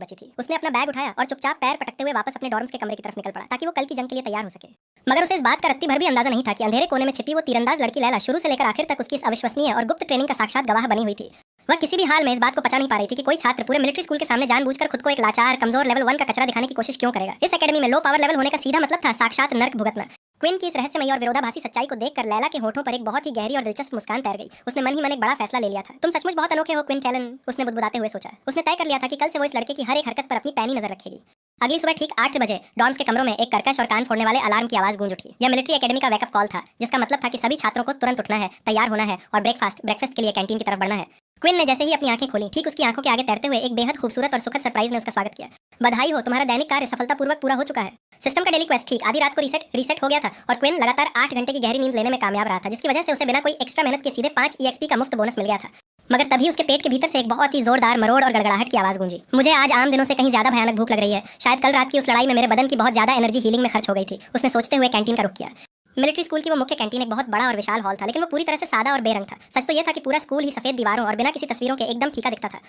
बची थी। उसने अपना बैग उठाया और चुपचाप पैर पटकते हुए वापस अपने डॉर्म्स के कमरे की तरफ निकल पड़ा ताकि वो कल की जंग के लिए तैयार हो सके। मगर उसे इस बात का रत्ती भर भी अंदाजा नहीं था कि अंधेरे कोने में छिपी वो तीरंदाज लड़की लैला शुरू से लेकर आखिर तक उसकी इस अविश्वसनीय और गुप्त ट्रेनिंग का साक्षात गवाह बनी हुई थी। वह किसी भी हाल में इस बात को पचा नहीं पा रही थी कि कोई छात्र पूरे मिलिट्री स्कूल के सामने जानबूझकर खुद को एक लाचार कमजोर लेवल 1 का कचरा दिखाने की कोशिश क्यों करेगा। इस एकेडमी में लो पावर लेवल होने का सीधा मतलब था साक्षात नर्क भुगतना। क्विन की इस रहस्यमयी और विरोधाभासी सच्चाई को देखकर लैला के होठों पर एक बहुत ही गहरी और दिलचस्प मुस्कान तैर गई। उसने मन ही मन एक बड़ा फैसला ले लिया था। तुम सचमुच बहुत अनोखे हो क्विन टैलन, उसने बुदबुदाते हुए सोचा। उसने तय कर लिया था कि कल से वो इस लड़के की हर एक हरकत पर अपनी पैनी नजर रखेगी। अगली सुबह ठीक 8 बजे डॉर्म्स के कमरों में एक कर्कश और कान फोड़ने वाले अलार्म की आवाज गूंज उठी। यह मिलिट्री एकेडमी का वेकअप कॉल था, जिसका मतलब था कि सभी छात्रों को तुरंत उठना है, तैयार होना है और ब्रेकफास्ट के लिए कैंटीन की तरफ बढ़ना है। क्विन ने जैसे ही अपनी आंखें खोली, ठीक उसकी आंखों के आगे तैरते हुए एक बेहद खूबसूरत और सुखद सरप्राइज ने उसका स्वागत किया। बधाई हो, तुम्हारा दैनिक कार्य सफलतापूर्वक पूरा हो चुका है। सिस्टम का डेली क्वेस्ट ठीक आधी रात को रीसेट हो गया था और क्विन लगातार 8 घंटे की गहरी नींद लेने में कामयाब रहा था, जिसकी वजह से उसे बिना कोई एक्स्ट्रा मेहनत के सीधे 5 EXP का मुफ्त बोनस मिल गया था। मगर तभी उसके पेट के भीतर से एक बहुत ही जोरदार मरोड़ और गड़गड़ाहट की आवाज गूंजी। मुझे आज आम दिनों से कहीं ज्यादा भयानक भूख लग रही है। शायद कल रात की उस लड़ाई में मेरे बदन की बहुत ज्यादा एनर्जी हीलिंग में खर्च हो गई थी, उसने सोचते हुए कैंटीन का रुख किया। मिलिट्री स्कूल की वो मुख्य कैंटीन एक बहुत बड़ा और विशाल हॉल था, लेकिन वो पूरी तरह से सादा और बेरंग था। सच तो यह था कि पूरा स्कूल ही सफेद दीवारों और बिना किसी तस्वीरों के एकदम फीका दिखता था।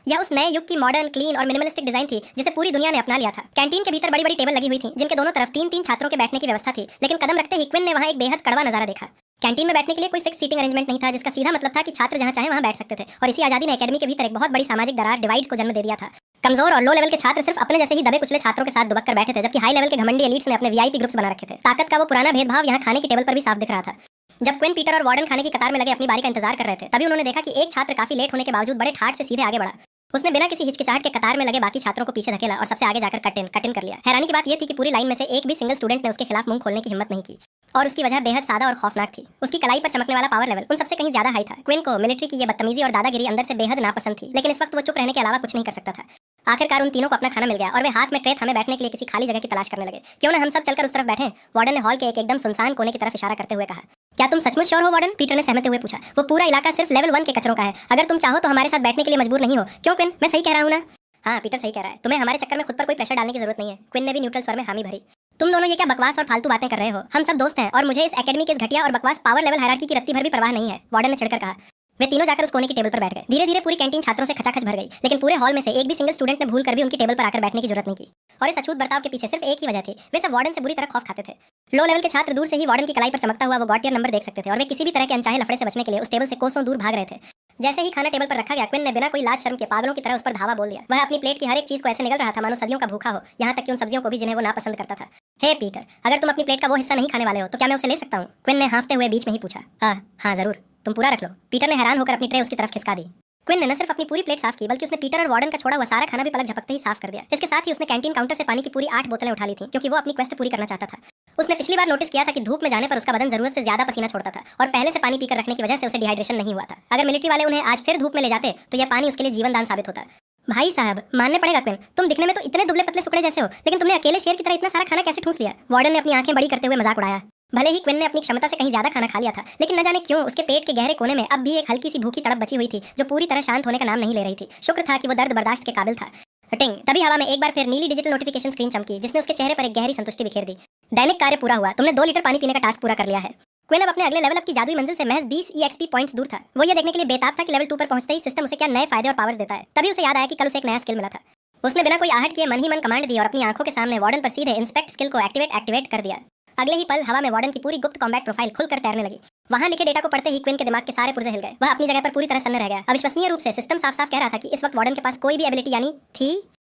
यह उस नए युग की मॉडर्न, क्लीन और मिनिमलिस्टिक डिजाइन थी जिसे पूरी दुनिया ने अपना लिया था। कैंटीन के भीतर बड़ी बड़ी टेबल लगी हुई थी, जिनके दोनों तरफ 3-3 छात्रों के बैठने की व्यवस्था थी। लेकिन कदम रखते ही क्विन ने वहां एक बेहद कड़वा नजारा देखा। कैंटीन में बैठने के लिए कोई फिक्स सीटिंग अरेंजमेंट नहीं था, जिसका सीधा मतलब था कि छात्र जहां चाहे वहां बैठ सकते थे। और इसी आजादी ने एकेडमी के भीतर एक बहुत बड़ी सामाजिक दरार डिवाइड्स को जन्म दे दिया था। कमजोर और लो लेवल के छात्र सिर्फ अपने जैसे ही दबे कुचले छात्रों के साथ दुबक कर बैठे थे, जबकि हाई लेवल के घमंडी एलीट्स ने अपने VIP ग्रुप्स बना रखे थे। ताकत का वो पुराना भेदभाव यहाँ खाने की टेबल पर भी साफ दिख रहा था। जब क्विन, पीटर और वार्डन खाने की कतार में लगे अपनी बारी का इंतजार कर रहे थे, तभी उन्होंने देखा कि एक छात्र काफी लेट होने के बावजूद बड़े ठाठ से सीधे आगे बढ़ा। उसने बिना किसी हिचकिचाहट के कतार में लगे बाकी छात्रों को पीछे धकेला और सबसे आगे जाकर कट इन कर लिया। हैरानी की बात यह थी कि पूरी लाइन में से एक भी सिंगल स्टूडेंट ने उसके खिलाफ मुंह खोलने की हिम्मत नहीं की, और उसकी वजह बेहद सादा और खौफनाक थी। उसकी कलाई पर चमकने वाला पावर लेवल उन सबसे कहीं ज्यादा हाई था। क्विन को मिलिट्री की ये बदतमीजी और दादागिरी अंदर से बेहद नापसंद थी, लेकिन इस वक्त वो चुप रहने के अलावा कुछ नहीं कर सकता था। आखिरकार उन तीनों को अपना खाना मिल गया और वे हाथ में ट्रे थामे बैठने के लिए किसी खाली जगह की तलाश करने लगे। क्यों ना हम सब चलकर उस तरफ बैठें, वार्डन ने हॉल के एक एकदम सुनसान कोने की तरफ इशारा करते हुए कहा। क्या तुम सचमुच श्योर हो वार्डन? पीटर ने सहमते हुए पूछा। वो पूरा इलाका सिर्फ लेवल 1 के कचरों का है। अगर तुम चाहो तो हमारे साथ बैठने के लिए मजबूर नहीं हो। क्यों क्विन, मैं सही कह रहा हूँ ना? हाँ, पीटर सही कह रहा है। तुम्हें हमारे चक्कर में खुद पर कोई प्रेशर डालने की जरूरत नहीं है। क्विन ने भी न्यूट्रल स्वर में हामी भरी। तुम दोनों ये क्या बकवास और फालतू बातें कर रहे हो? हम सब दोस्त हैं और मुझे इस एकेडमी के इस घटिया और बकवास पावर लेवल हायरार्की की रत्ती भर भी परवाह नहीं है, वार्डन ने चिढ़कर कहा। वे तीनों जाकर उस कोने की टेबल पर बैठ गए। धीरे धीरे पूरी कैंटीन छात्रों से खचाखच भर गई, लेकिन पूरे हॉल में से एक भी सिंगल स्टूडेंट ने भूल कर भी उनकी टेबल पर आकर बैठने की जरूरत नहीं की। और इस अछूत बर्ताव के पीछे सिर्फ एक ही वजह थी, वे सब वार्डन से बुरी तरह खौफ खाते थे। लो लेवल के छात्र दूर से ही वार्डन की कलाई पर चमकता हुआ वो गॉटियर नंबर देख सकते थे, और वे किसी भी तरह के अनचाहे लफड़े से बचने के लिए उस टेबल से कोसों दूर भाग रहे थे। जैसे ही खाना टेबल पर रखा गया, क्विन ने बिना कोई लाज शर्म के पागलों की तरह उस पर धावा बोल दिया। वह अपनी प्लेट की हर एक चीज को ऐसे निगल रहा था मानो सदियों का भूखा हो, यहाँ तक कि उन सब्जियों को भी जिन्हें वो नापसंद करता था। हे पीटर, अगर तुम अपनी प्लेट का वो हिस्सा नहीं खाने वाले हो तो क्या मैं उसे ले सकता हूँ? क्विन ने हाँफते हुए बीच में ही पूछा। हाँ जरूर, तुम पूरा रख लो। पीटर ने हैरान होकर अपनी ट्रे उसकी तरफ खिसका दी। क्विन ने न सिर्फ अपनी पूरी प्लेट साफ की, बल्कि उसने पीटर और वार्डन का छोड़ा हुआ सारा खाना भी पलक झपकते ही साफ कर दिया। इसके साथ ही उसने कैंटीन काउंटर से पानी की पूरी 8 बोतलें उठा ली थी, क्योंकि वो अपनी क्वेस्ट पूरी करना चाहता था। उसने पिछली बार नोटिस किया था कि धूप में जाने पर उसका बदन जरूरत से ज्यादा पसीना छोड़ता था, और पहले से पानी पीकर रखने की वजह से उसे डिहाइड्रेशन नहीं हुआ था। अगर मिलिट्री वाले उन्हें आज फिर धूप में ले जाते तो यह पानी उसके लिए जीवन दान साबित होता। भाई साहब, मानने पड़ेगा क्विन, तुम दिखने में तो इतने दुबले पतले सुकड़े जैसे हो, लेकिन तुमने अकेले शेर की तरह इतना सारा खाना कैसे ठूस लिया? वार्डन ने अपनी आंखें बड़ी करते हुए मजाक उड़ाया। भले ही क्विन ने अपनी क्षमता से कहीं ज्यादा खाना खा लिया था, लेकिन न जाने क्यों उसके पेट के गहरे कोने में अब भी एक हल्की सी भूखी तड़प बची हुई थी, जो पूरी तरह शांत होने का नाम नहीं ले रही थी। शुक्र था कि वो दर्द बर्दाश्त के काबिल था। टिंग, तभी हवा में एक बार फिर नीली डिजिटल नोटिफिकेशन स्क्रीन चमकी, जिसने उसके चेहरे पर एक गहरी संतुष्टि बिखेर दी। दैनिक कार्य पूरा हुआ, तुमने 2 लीटर पानी पीने का टास्क पूरा कर लिया है। क्विन अब अपने अगले लेवल अप की जादुई मंजिल से महज 20 EXP पॉइंट्स दूर था। वो ये देखने के लिए बेताब था कि लेवल 2 पर पहुंचते ही सिस्टम उसे क्या नए फायदे और पावर्स देता है। तभी उसे याद आया कि कल उसे एक नया स्किल मिला था। उसने बिना कोई आहट किए मन ही मन कमांड दी और अपनी आंखों के सामने वार्डन पर सीधे इंस्पेक्ट स्किल को एक्टिवेट कर दिया। अगले ही पल हवा में वार्डन की पूरी गुप्त कॉम्बैट प्रोफाइल खुलकर तैरने लगी। वहां लिखे डेटा को पढ़ते ही क्विन के दिमाग के सारे पुर्जे हिल गए। वह अपनी जगह पर पूरी तरह सन्न रह गया। अविश्वसनीय रूप से सिस्टम साफ साफ कह रहा था कि इस वक्त वार्डन के पास कोई भी एबिलिटी यानी थी।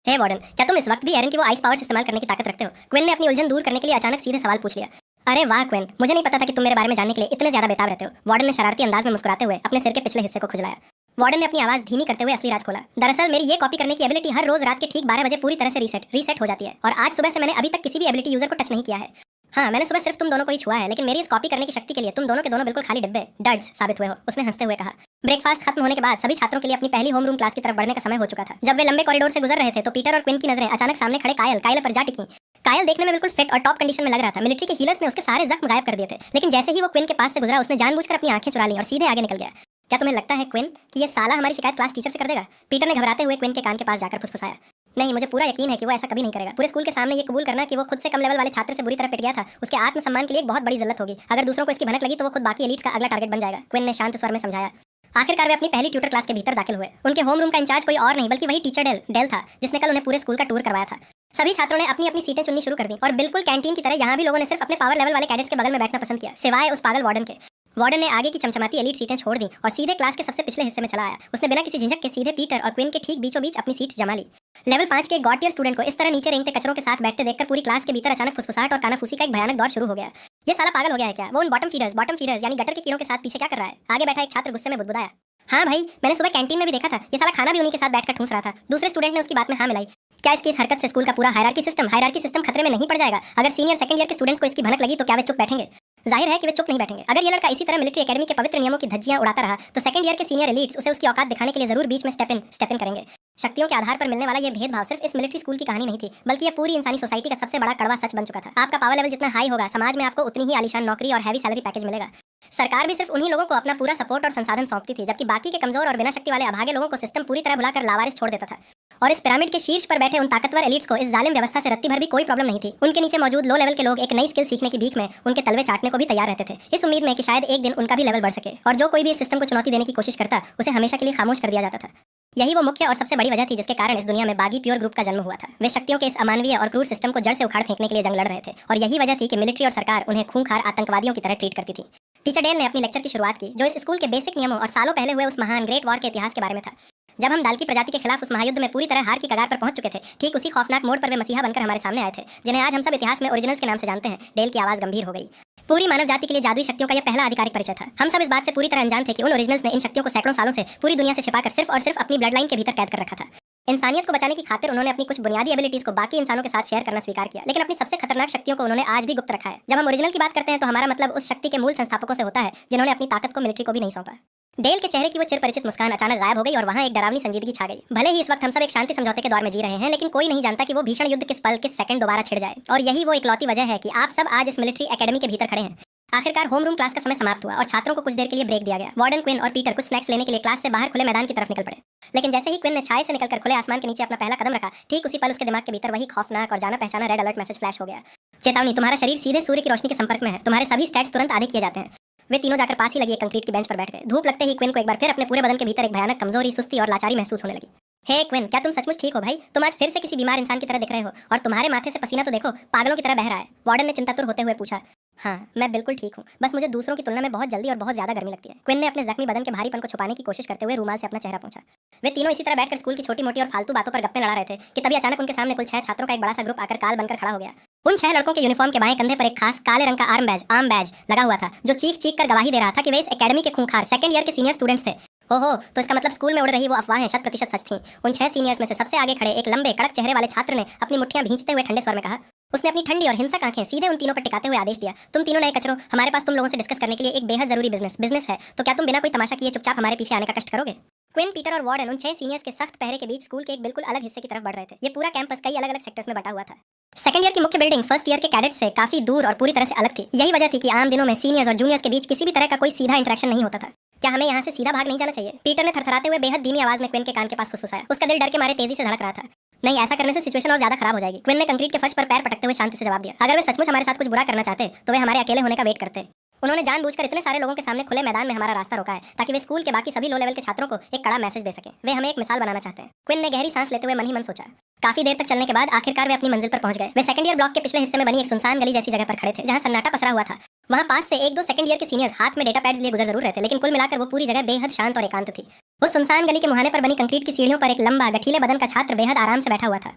हे वार्डन, क्या तुम इस वक्त भी एरन की वो आइस पावर्स इस्तेमाल करने की ताकत रखते हो? क्विन ने अपनी उलझन दूर करने के लिए अचानक सीधे सवाल पूछ लिया। अरे वाह क्विन, मुझे नहीं पता था कि तुम मेरे बारे में जानने के लिए इतने ज्यादा बेताब रहते हो। वार्डन ने शरारती अंदाज में मुस्कुराते हुए अपने सिर के पिछले हिस्से को खुजलाया। वार्डन ने अपनी आवाज धीमी करते हुए असली राज खोला। दरअसल मेरी ये कॉपी करने की एबिलिटी हर रोज रात के ठीक 12 बजे पूरी तरह से रीसेट हो जाती है, और आज सुबह से मैंने अभी तक किसी भी एबिलिटी यूजर को टच नहीं किया है। हाँ, मैंने सुबह सिर्फ तुम दोनों को ही छुआ है, लेकिन मेरी इस कॉपी करने की शक्ति के लिए तुम दोनों के दोनों बिल्कुल खाली डिब्बे डड्स साबित हुए हो, उसने हंसते हुए कहा। ब्रेकफास्ट खत्म होने के बाद सभी छात्रों के लिए अपनी पहली होम रूम क्लास की तरफ बढ़ने का समय हो चुका था। जब वे लंबे कॉरिडोर से गुजर रहे थे तो पीटर और क्विन की नजरें अचानक सामने खड़े कायल पर जा टिकी। कायल देखने में बिल्कुल फिट और टॉप कंडीशन में लग रहा था। मिलिट्री के हीलर्स ने उसके सारे जख्म गायब कर दिए थे, लेकिन जैसे ही वो क्विन के पास से गुजरा उसने जानबूझकर अपनी आंखें चुरा ली और सीधे आगे निकल गया। क्या तुम्हें लगता है क्विन कि ये साला हमारी शिकायत क्लास टीचर से कर देगा? पीटर ने घबराते हुए क्विन के कान के पास जाकर फुसफुसाया। नहीं, मुझे पूरा यकीन है कि वो ऐसा कभी नहीं करेगा। पूरे स्कूल के सामने ये कबूल करना कि वो खुद से कम लेवल वाले छात्र से बुरी तरह पिट गया था, उसके आत्मसम्मान के लिए एक बहुत बड़ी जिल्लत होगी। अगर दूसरों को इसकी भनक लगी तो वो खुद बाकी एलीट्स का अगला टारगेट बन जाएगा, क्विन ने शांत स्वर में समझाया। आखिरकार वे अपनी पहली ट्यूटर क्लास के भीतर दाखिल हुए। उनके होम रूम का इंचार्ज कोई और नहीं बल्कि वही टीचर डेल था, जिसने कल उन्हें पूरे स्कूल का टूर करवाया था। सभी छात्रों ने अपनी अपनी सीटें चुननी शुरू कर दी और बिल्कुल कैंटीन की तरह यहाँ भी लोगों ने सिर्फ अपने पावर लेवल वाले कैडेट्स के बगल में बैठना पसंद किया, सिवाय उस पागल वार्डन के। वार्डन ने आगे की चमचमाती एलीट सीटें छोड़ दी और सीधे क्लास के सबसे पिछले हिस्से में चला आया। उसने बिना किसी झिझक के सीधे पीटर और क्विन के ठीक बीचों बीच अपनी सीट जमा ली। लेवल 5 के गॉड टियर स्टूडेंट को इस तरह नीचे रेंगते कचरों के साथ बैठते देखकर पूरी क्लास के भीतर अचानक फुसफुसाहट और कानाफूसी का एक भयानक दौर शुरू हो गया। ये साला पागल हो गया है क्या? वो उन बॉटम फीडर्स यानी गटर के कीड़ों के साथ पीछे क्या कर रहा है? आगे बैठा एक छात्र गुस्से में बुदबुदाया। हाँ भाई, मैंने सुबह कैंटीन में भी देखा था, ये साला खाना भी उन्हीं के साथ बैठकर ठूस रहा था। दूसरे स्टूडेंट ने उसकी बात में हाँ मिलाई। क्या इसकी इस हरकत से स्कूल का पूरा हायरार्की सिस्टम खतरे में नहीं पड़ जाएगा? अगर सीनियर सेकंड ईयर के स्टूडेंट्स को इसकी भनक लगी तो क्या वे चुप बैठेंगे? जाहिर है कि वे चुप नहीं बैठेंगे। अगर ये लड़का इसी तरह मिलिट्री एकेडमी के पवित्र नियमों की धज्जियां उड़ाता रहा तो सेकंड ईयर के सीनियर एलीट्स उसे उसकी औकात दिखाने के लिए जरूर बीच में स्टेप इन करेंगे। शक्तियों के आधार पर मिलने वाला ये भेदभाव सिर्फ इस मिलिट्री स्कूल की कहानी नहीं थी, बल्कि ये पूरी इंसानी सोसाइटी का सबसे बड़ा कड़वा सच बन चुका था। आपका पावर लेवल जितना हाई होगा, समाज में आपको उतनी ही आलीशान नौकरी और हैवी सैलरी पैकेज मिलेगा। सरकार भी सिर्फ उन्हीं लोगों को अपना पूरा सपोर्ट और संसाधन सौंपती थी, जबकि बाकी के कमजोर और बिना शक्ति वाले अभागे लोगों को सिस्टम पूरी तरह भुलाकर लावारिस छोड़ देता था। और इस पिरामिड के शीर्ष पर बैठे उन ताकतवर एलिट्स को इस जालिम व्यवस्था से रत्ती भर भी कोई प्रॉब्लम नहीं थी। उनके नीचे मौजूद लो लेवल के लोग एक नई स्किल सीखने की भीख में उनके तलवे चाटने को भी तैयार रहते थे, इस उम्मीद में कि शायद एक दिन उनका भी लेवल बढ़ सके। और जो कोई भी इस सिस्टम को चुनौती देने की कोशिश करता, उसे हमेशा के लिए खामोश कर दिया जाता था। यही वो मुख्य और सबसे बड़ी वजह थी जिसके कारण इस दुनिया में बागी प्योर ग्रुप का जन्म हुआ था। वे शक्तियों के इस अमानवीय और क्रूर सिस्टम को जड़ से उखाड़ फेंकने के लिए जंग लड़ रहे थे, और यही वजह थी कि मिलिट्री और सरकार उन्हें खूंखार आतंकवादियों की तरह ट्रीट करती थी। टीचर डेल ने अपनी लेक्चर की शुरुआत की, जो इस स्कूल के बेसिक नियमों और सालों पहले हुए उस महान ग्रेट वॉर के इतिहास के बारे में था। जब हम दाल्की प्रजाति के खिलाफ उस महायुद्ध में पूरी तरह हार की कगार पर पहुंच चुके थे, ठीक उसी खौफनाक मोड़ पर वे मसीहा बनकर हमारे सामने आए थे, जिन्हें आज हम सब इतिहास में ओरिजिनल्स के नाम से जानते हैं। डेल की आवाज गंभीर हो गई। पूरी मानव जाति के लिए जादुई शक्तियों का यह पहला आधिकारिक परिचय था। हम सब इस बात से पूरी तरह अनजान थे कि उन ओरिजिनल्स ने इन शक्तियों को सैकड़ों सालों से पूरी दुनिया से छिपाकर सिर्फ और सिर्फ अपनी ब्लड लाइन के भीतर कैद कर रखा था। इंसानियत को बचाने की खातिर उन्होंने अपनी कुछ बुनियादी एबिलिटीज को बाकी इंसानों के साथ शेयर करना स्वीकार किया, लेकिन अपनी सबसे खतरनाक शक्तियों को उन्होंने आज भी गुप्त रखा है। जब हम ओरिजिनल की बात करते हैं तो हमारा मतलब उस शक्ति के मूल संस्थापकों से होता है, जिन्होंने अपनी ताकत को मिलिट्री को भी नहीं सौंपा। डेल के चेहरे की वो चिरपरिचित मुस्कान अचानक गायब हो गई और वहाँ एक डरावनी संजीदगी छा गई। भले ही इस वक्त हम सब एक शांति समझौते के दौर में जी रहे हैं, लेकिन कोई नहीं जानता कि वो भीषण युद्ध किस पल किस सेकंड दोबारा छिड़ जाए। और यही वो इकलौती वजह है कि आप सब आज इस मिलिट्री एकेडमी के भीतर खड़े हैं। आखिरकार होम रूम क्लास का समय समाप्त हुआ और छात्रों को कुछ देर के लिए ब्रेक दिया गया। वार्डन, क्विन और पीटर कुछ स्नैक्स लेने के लिए क्लास से बाहर खुले मैदान की तरफ निकल पड़े। लेकिन जैसे ही क्विन ने छाये से निकलकर खुले आसमान के नीचे अपना पहला कदम रखा, ठीक उसी पल उसके दिमाग के भीतर वही खौफनाक और जाना पहचाना रेड अलर्ट मैसेज फ्लैश हो गया। चेतावनी, तुम्हारा शरीर सीधे सूर्य की रोशनी के संपर्क में है, तुम्हारे सभी स्टैट्स तुरंत आधे किए जाते हैं। वे तीनों जाकर पास ही लगी एक कंक्रीट की बेंच पर बैठ गए। धूप लगते ही क्विन को एक बार फिर अपने पूरे बदन के भीतर एक भयानक कमजोरी, सुस्ती और लाचारी महसूस होने लगी। हे क्विन, क्या तुम सचमुच ठीक हो भाई? तुम आज फिर से किसी बीमार इंसान की तरह दिख रहे हो और तुम्हारे माथे से पसीना तो देखो, पागलों की तरह बह रहा है। वार्डन ने चिंतातुर होते हुए पूछा। हाँ, मैं बिल्कुल ठीक हूँ, बस मुझे दूसरों की तुलना में बहुत जल्दी और बहुत ज्यादा गर्मी लगती है। क्विन ने अपने जख्मी बदन के भारीपन को छुपाने की कोशिश करते हुए रूमाल से अपना चेहरा पोंछा। वे तीनों इसी तरह बैठकर स्कूल की छोटी मोटी और फालतू बातों पर गप्पे लड़ा रहे थे कि तभी अचानक उनके सामने कुल 6 छात्रों का एक बड़ा सा ग्रुप आकर काल बनकर खड़ा हो गया। उन 6 लड़कों के यूनिफॉर्म के बाएं कंधे पर एक खास काले रंग का आर्म बैज लगा हुआ था, जो चीख चीख कर गवाही दे रहा था कि वे इस एकेडमी के खूंखार सेकंड ईयर के सीनियर स्टूडेंट्स थे। ओहो, तो इसका मतलब स्कूल में उड़ रही वो अफवाहें 100% सच थीं। उन 6 सीनियर्स में से सबसे आगे खड़े एक लंबे कड़क चेहरे वाले छात्र ने अपनी मुट्ठियां भींचते हुए ठंडे स्वर में कहा। उसने अपनी ठंडी और हिंसक आंखें सीधे उन तीनों पर टिकाते हुए आदेश दिया, तुम तीनों नए कचरों, हमारे पास तुम लोगों से डिस्कस करने के लिए एक बेहद जरूरी बिजनेस है, तो क्या तुम बिना कोई तमाशा किए चुपचाप हमारे पीछे आने का कष्ट करोगे? क्विन, पीटर और वार्डन उन 6 सीनियर्स के सख्त पहरे के बीच स्कूल के एक बिल्कुल अलग हिस्से की तरफ बढ़ रहे थे। ये पूरा कैंपस कई अलग अलग सेक्टर्स में बटा हुआ था। सेकंड ईयर की मुख्य बिल्डिंग फर्स्ट ईयर के कैडेट्स से काफी दूर और पूरी तरह से अलग थी। यही वजह थी कि आम दिनों में सीनियर्स और जूनियर्स के बीच किसी भी तरह का कोई सीधा इंटरेक्शन नहीं होता था। क्या हमें यहाँ से सीधा भाग नहीं जाना चाहिए? पीटर ने थरथराते हुए बेहद धीमी आवाज में क्विन के कान के पास फुसफुसाया। उसका दिल डर के मारे तेजी से धड़क रहा था। नहीं, ऐसा करने से सिचुएशन और ज्यादा खराब हो जाएगी। क्विन ने कंक्रीट के फर्श पर पैर पटकते हुए शांति से जवाब दिया। अगर वे सचमुच हमारे साथ कुछ बुरा करना चाहते तो वे हमारे अकेले होने का वेट करते। उन्होंने जानबूझकर इतने सारे लोगों के सामने खुले मैदान में हमारा रास्ता रोका है ताकि वे स्कूल के बाकी सभी लो लेवल के छात्रों को एक कड़ा मैसेज दे सकें। वे हमें एक मिसाल बनाना चाहते हैं। क्विन ने गहरी सांस लेते हुए मन ही मन सोचा। काफी देर तक चलने के बाद आखिरकार वे अपनी मंजिल पर पहुंच गए। वे सेकंड ईयर ब्लॉक के पिछले हिस्से में बनी एक सुनसान गली जैसी जगह पर खड़े थे, जहां सन्नाटा पसरा हुआ था। वहां पास से एक दो सेकंड ईयर के सीनियर्स हाथ में डेटा पैड्स लिए गुजर जरूर रहे थे, लेकिन कुल मिलाकर वो पूरी जगह बेहद शांत और एकांत थी। उस सुनसान गली के मुहाने पर बनी कंक्रीट की सीढ़ियों पर एक लंबा गठीले बदन का छात्र बेहद आराम से बैठा हुआ था।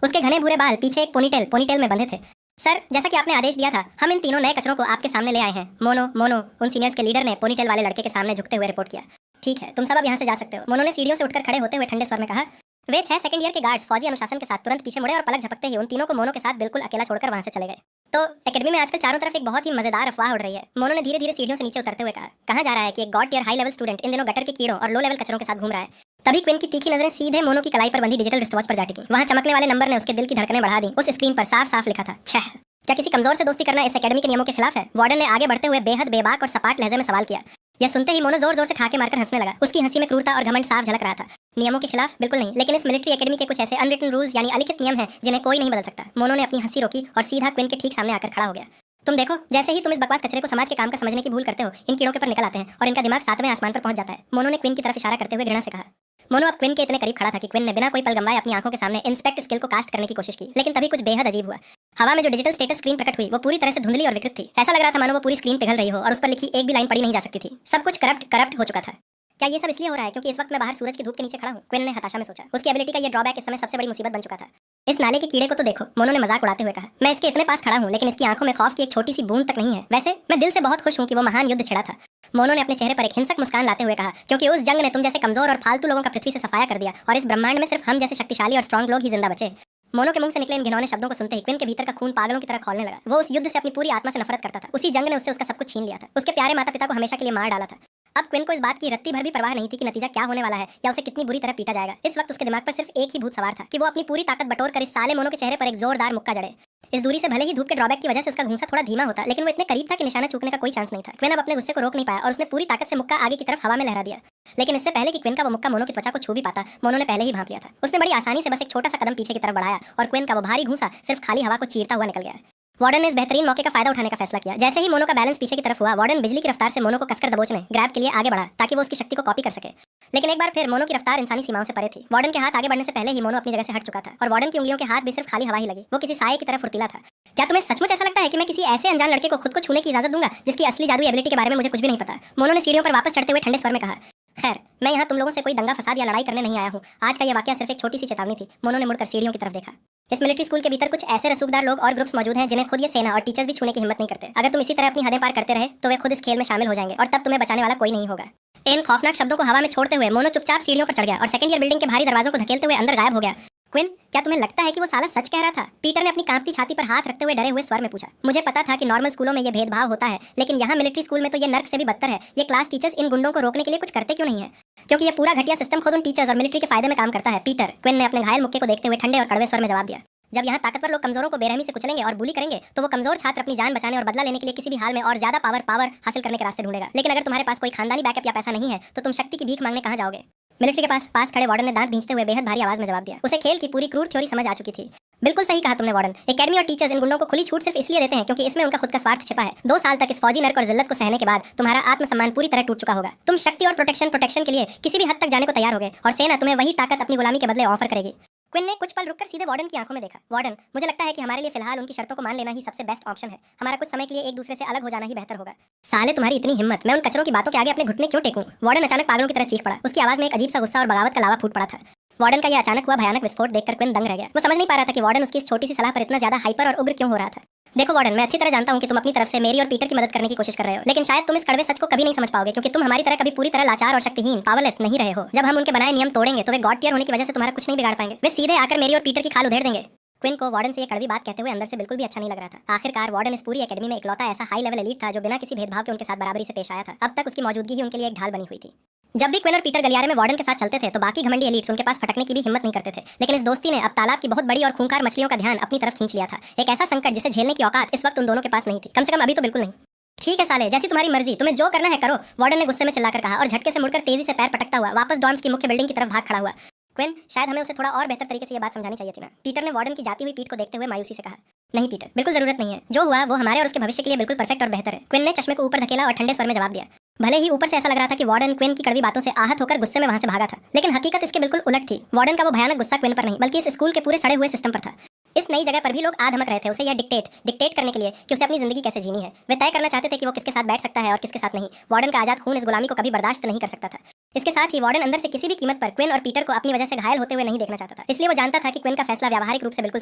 उसके घने भूरे बाल पीछे एक पोनीटेल में बंधे थे। सर, जैसा कि आपने आदेश दिया था, हम इन तीनों नए कचरों को आपके सामने ले आए हैं। मोनो, उन सीनियर्स के लीडर ने पोनीटेल वाले लड़के के सामने झुकते हुए रिपोर्ट किया। ठीक है, तुम सब अब यहाँ से जा सकते हो। मोनो ने सीढ़ियों से उठकर खड़े होते हुए ठंडे स्वर में कहा। वे 6 सेकंड ईयर के गार्ड्स फौजी अनुशासन के साथ तुरंत पीछे मुड़े और पलक झपकते ही उन तीनों को मोनो के साथ बिल्कुल अकेला छोड़कर वहां से चले गए। तो एकेडमी में आजकल चारों तरफ एक बहुत ही मजेदार अफवाह उड़ रही है। मोनो ने धीरे धीरे सीढ़ियों से नीचे उतरते हुए कहा। कहा जा रहा है कि एक god tier high level student इन दिनों गटर के कीड़ों और लो लेवल कचरों के साथ घूम रहा है। तभी क्विन की तीखी नजरें सीधे मोनो की कलाई पर बंधी डिजिटल रिस्टवॉच पर जा टिकी। वहां चमकने वाले नंबर ने उसके दिल की धड़कनें बढ़ा दी। उस स्क्रीन पर साफ साफ लिखा था 6। क्या किसी कमजोर से दोस्ती करना इस एकेडमी के नियमों के खिलाफ है? वार्डन ने आगे बढ़ते हुए बेहद बेबाक और सपाट लहजे में सवाल किया। यह सुनते ही मोनो जोर जोर से ठाके मारकर हंसने लगा। उसकी हंसी में क्रूरता और घमंड साफ झलक रहा था। नियमों के खिलाफ बिल्कुल नहीं, लेकिन इस मिलिट्री एकेडमी के कुछ ऐसे अनरिटन रूल्स यानी अलिखित नियम हैं जिन्हें कोई नहीं बदल सकता। मोनो ने अपनी हंसी रोकी और सीधा क्विन के ठीक सामने आकर खड़ा हो गया। तुम देखो, जैसे ही तुम इस बकवास कचरे को समाज के काम का समझने की भूल करते हो, इन कीड़ों के पर निकल आते हैं और इनका दिमाग सातवें आसमान पर पहुंच जाता है। मोनो ने क्विन की तरफ इशारा करते हुए घृणा से कहा। मोनो अब क्विन के इतने करीब खड़ा था कि क्विन ने बिना कोई पल गंवाए अपनी आंखों के सामने इंस्पेक्ट स्किल को कास्ट करने की कोशिश की, लेकिन तभी कुछ बेहद अजीब हुआ। हवा में जो डिजिटल स्टेटस स्क्रीन प्रकट हुई वो पूरी तरह से धुंधली और विकृत थी। ऐसा लग रहा था मानो वो पूरी स्क्रीन पिघल रही हो और उस पर लिखी एक भी लाइन पढ़ी नहीं जा सकती थी। सब कुछ करप्ट हो चुका था। क्या ये सब इसलिए हो रहा है क्योंकि इस वक्त मैं बाहर सूरज की धूप के नीचे खड़ा हूँ? क्विन ने हताशा में सोचा। उसकी एबिलिटी का ये ड्रॉबैक इस समय सबसे बड़ी मुसीबत बन चुका था। इस नाले के कीड़े को तो देखो, मोनो ने मजाक उड़ाते हुए कहा। मैं इसके इतने पास खड़ा हूँ लेकिन इसकी आंखों में खौफ की एक छोटी सी बूंद तक नहीं है। वैसे मैं दिल से बहुत खुश हूँ कि वो महान युद्ध छिड़ा था। मोनो ने अपने चेहरे पर एक हिंसक मुस्कान लाते हुए कहा, क्योंकि उस जंग ने तुम जैसे कमजोर और फालतू लोगों का पृथ्वी से सफाया कर दिया और इस ब्रह्मांड में सिर्फ हम जैसे शक्तिशाली और स्ट्रॉन्ग लोग ही जिंदा बचे। मोनो के मुंह से निकले इन घिनौने शब्दों को सुनते ही क्विन के भीतर का खून पागलों की तरह खौलने लगा। वो उस युद्ध से अपनी पूरी आत्मा से नफरत करता था। उसी जंग ने उससे उसका सब कुछ छीन लिया था। उसके प्यारे माता पिता को हमेशा के लिए मार डाला था। अब क्विन को इस बात की रत्ती भर भी परवाह नहीं थी कि नतीजा क्या होने वाला है या उसे कितनी बुरी तरह पीटा जाएगा। इस वक्त उसके दिमाग पर सिर्फ एक ही भूत सवार था कि वो अपनी पूरी ताकत बटोर कर इस साले मोनो के चेहरे पर एक जोरदार मुक्का जड़े। इस दूरी से भले ही धूप के ड्रॉबैक की वजह से उसका घूंसा थोड़ा धीमा होता, लेकिन वो इतने करीब था कि निशाना चूकने का कोई चांस नहीं था। क्विन अब अपने गुस्से को रोक नहीं पाया और उसने पूरी ताकत से मुक्का आगे की तरफ हवा में लहरा दिया। लेकिन इससे पहले कि क्विन का वो मुक्का मोनो की त्वचा को छू भी पाता, मोनो ने पहले ही भांप लिया था। उसने बड़ी आसानी से बस एक छोटा सा कदम पीछे की तरफ बढ़ाया और क्विन का वो भारी घूंसा सिर्फ खाली हवा को चीरता हुआ निकल गया। वार्डन ने इस बेहतरीन मौके का फायदा उठाने का फैसला किया। जैसे ही मोनो का बैलेंस पीछे की तरफ हुआ, वार्डन बिजली की रफ्तार से मोनो को कसकर दबोचने ग्रैब के लिए आगे बढ़ा ताकि वो उसकी शक्ति को कॉपी कर सके। लेकिन एक बार फिर मोनो की रफ्तार इंसानी सीमाओं से परे थी। वार्डन के हाथ आगे बढ़ने से पहले ही मोनो अपनी जगह से हट चुका था और वार्डन की उंगलियों के हाथ भी सिर्फ खाली हवा ही लगी। वो किसी साये की तरफ फुर्तीला था। क्या तुम्हें सचमुच ऐसा लगता है कि मैं किसी ऐसे अनजान लड़के को खुद को छूने की इजाजत दूंगा जिसकी असली जादुई एबिलिटी के बारे में मुझे कुछ भी नहीं पता? मोनो ने सीढ़ियों पर वापस चढ़ते हुए ठंडे स्वर में कहा। खैर, मैं यहाँ तुम लोगों से कोई दंगा फसाद या लड़ाई करने नहीं आया हूँ। आज का ये वाकया सिर्फ एक छोटी सी चेतावनी थी। मोनो ने मुड़कर सीढ़ियों की तरफ देखा। इस मिलिट्री स्कूल के भीतर कुछ ऐसे रसूखदार लोग और ग्रुप्स मौजूद हैं जिन्हें खुद ये सेना और टीचर्स भी छूने की हिम्मत नहीं करते। अगर तुम इसी तरह अपनी हदें पार करते रहे तो वे खुद इस खेल में शामिल हो जाएंगे और तब तुम्हें बचाने वाला कोई नहीं होगा। इन खौफनाक शब्दों को हवा में छोड़ते हुए मोनो चुपचाप सीढ़ियों पर चढ़ गया और सेकंड ईयर बिल्डिंग के भारी दरवाजों को धकेलते हुए अंदर गायब हो गया। क्विन, क्या तुम्हें लगता है कि वो साला सच कह रहा था? पीटर ने अपनी कांपती छाती पर हाथ रखते हुए डरे हुए स्वर में पूछा। मुझे पता था कि नॉर्मल स्कूलों में ये भेदभाव होता है, लेकिन यहाँ मिलिट्री स्कूल में तो ये नर्क से भी बदतर है। ये क्लास टीचर्स इन गुंडों को रोकने के लिए कुछ करते क्यों नहीं है? क्योंकि ये पूरा घटिया सिस्टम खुद उन टीचर्स और मिलिट्री के फायदे में काम करता है पीटर, क्विन ने अपने घायल मुक्के को देखते हुए ठंडे और कड़वे स्वर में जवाब दिया। जब यहाँ ताकतवर लोग कमजोरों को बेरहमी से कुचलेंगे और बुली करेंगे तो वो कमजोर छात्र अपनी जान बचाने और बदला लेने के लिए किसी भी हाल में और ज्यादा पावर हासिल करने के रास्ते ढूंढेगा। लेकिन अगर तुम्हारे पास कोई खानदानी बैकअप या पैसा नहीं है तो तुम शक्ति की भीख मांगने कहाँ जाओगे? मिलिट्री के पास खड़े वार्डन ने दांत भींचते हुए बेहद भारी आवाज में जवाब दिया। उसे खेल की पूरी क्रूर थ्योरी समझ आ चुकी थी। बिल्कुल सही कहा तुमने वार्डन। एकेडमी और टीचर्स इन गुंडों को खुली छूट सिर्फ इसलिए देते हैं क्योंकि इसमें उनका खुद का स्वार्थ छिपा है। 2 साल तक इस फौजी नर्क और जिल्लत को सहने के बाद तुम्हारा आत्मसम्मान पूरी तरह टूट चुका होगा। तुम शक्ति और प्रोटेक्शन के लिए किसी भी हद तक जाने को तैयार होगे और सेना तुम्हें वही ताकत अपनी गुलामी के बदले ऑफर करेगी। क्विन ने कुछ पल रुककर सीधे वार्डन की आंखों में देखा। वार्डन, मुझे लगता है कि हमारे लिए फिलहाल उनकी शर्तों को मान लेना ही सबसे बेस्ट ऑप्शन है। हमारा कुछ समय के लिए एक दूसरे से अलग हो जाना ही बेहतर होगा। साले, तुम्हारी इतनी हिम्मत, मैं उन कचरों की बातों के आगे अपने घुटने क्यों टेकूं? वार्डन अचानक पागलों की तरह चीख पड़ा। उसकी आवाज में एक अजीब सा गुस्सा और बगावत का लावा फूट पड़ा था। वार्डन का यह अचानक हुआ भयानक विस्फोट देखकर क्विन दंग रह गया। वो समझ नहीं पा रहा था कि वार्डन उसकी इस छोटी सी सलाह पर इतना ज्यादा हाइपर और उग्र क्यों हो रहा था। देखो वार्डन, मैं अच्छी तरह जानता हूँ कि तुम अपनी तरफ से मेरी और पीटर की मदद करने की कोशिश कर रहे हो, लेकिन शायद तुम इस कड़वे सच को कभी नहीं समझ पाओगे क्योंकि तुम हमारी तरह कभी पूरी तरह लाचार और शक्तिहीन पावरलेस नहीं रहे हो। जब हम उनके बनाए नियम तोड़ेंगे तो वे गॉड टियर होने की वजह से तुम्हारा कुछ नहीं बिगाड़ पाएंगे। वे सीधे आकर मेरी और पीटर की खाल उधेड़ देंगे। क्विन को वार्डन से ये कड़वी बात कहते हुए अंदर से बिल्कुल भी अच्छा नहीं लग रहा था। आखिरकार वार्डन इस पूरी एकेडमी में इकलौता ऐसा हाई लेवल एलीट था जो बिना किसी भेदभाव के उनके साथ बराबरी से पेश आया था। अब तक उसकी मौजूदगी ही उनके लिए एक ढाल बनी हुई थी। जब भी क्विन और पीटर गलियारे में वार्डन के साथ चलते थे तो बाकी घमंडी एलीट्स उनके पास फटकने की भी हिम्मत नहीं करते थे। लेकिन इस दोस्ती ने अब तालाब की बहुत बड़ी और खूंखार मछलियों का ध्यान अपनी तरफ खींच लिया था। एक ऐसा संकट जिसे झेलने की औकात इस वक्त उन दोनों के पास नहीं थी। कम से कम अभी तो बिल्कुल नहीं। ठीक है साले, जैसी तुम्हारी मर्जी, तुम्हें जो करना है करो, वार्डन ने गुस्से में चिल्लाकर कहा और झटके से मुड़कर तेजी से पैर पटकता हुआ वापस डॉर्म्स की मुख्य बिल्डिंग की तरफ भाग खड़ा हुआ। क्विन, शायद हमें उसे थोड़ा और बेहतर तरीके से ये बात समझानी चाहिए थी ना? पीटर ने वार्डन की जाती हुई पीठ को देखते हुए मायूसी से कहा। नहीं पीटर, बिल्कुल जरूरत नहीं है। जो हुआ वो हमारे और उसके भविष्य के लिए बिल्कुल परफेक्ट और बेहतर है। क्विन ने चश्मे को ऊपर धकेला और ठंडे स्वर में जवाब दिया। भले ही ऊपर से ऐसा लग रहा था कि वार्डन क्विन की कड़वी बातों से आहत होकर गुस्से में वहां से भागा था, लेकिन हकीकत इसके बिल्कुल उलट थी। वार्डन का वो भयानक गुस्सा क्विन पर नहीं बल्कि इस स्कूल के पूरे सड़े हुए सिस्टम पर था। इस नई जगह पर भी लोग आधमक रहे थे उसे यह डिक्टेट करने के लिए कि उसे अपनी जिंदगी कैसे जीनी है। वे तय करना चाहते थे कि वो किसके साथ बैठ सकता है और किसके साथ नहीं। वार्डन का आजाद खून इस गुलामी को कभी बर्दाश्त नहीं कर सकता था। इसके साथ ही वार्डन अंदर से किसी भी कीमत पर क्विन और पीटर को अपनी वजह से घायल होते हुए नहीं देखना चाहता था। इसलिए वो जानता था कि क्विन का फैसला व्यावहारिक रूप से बिल्कुल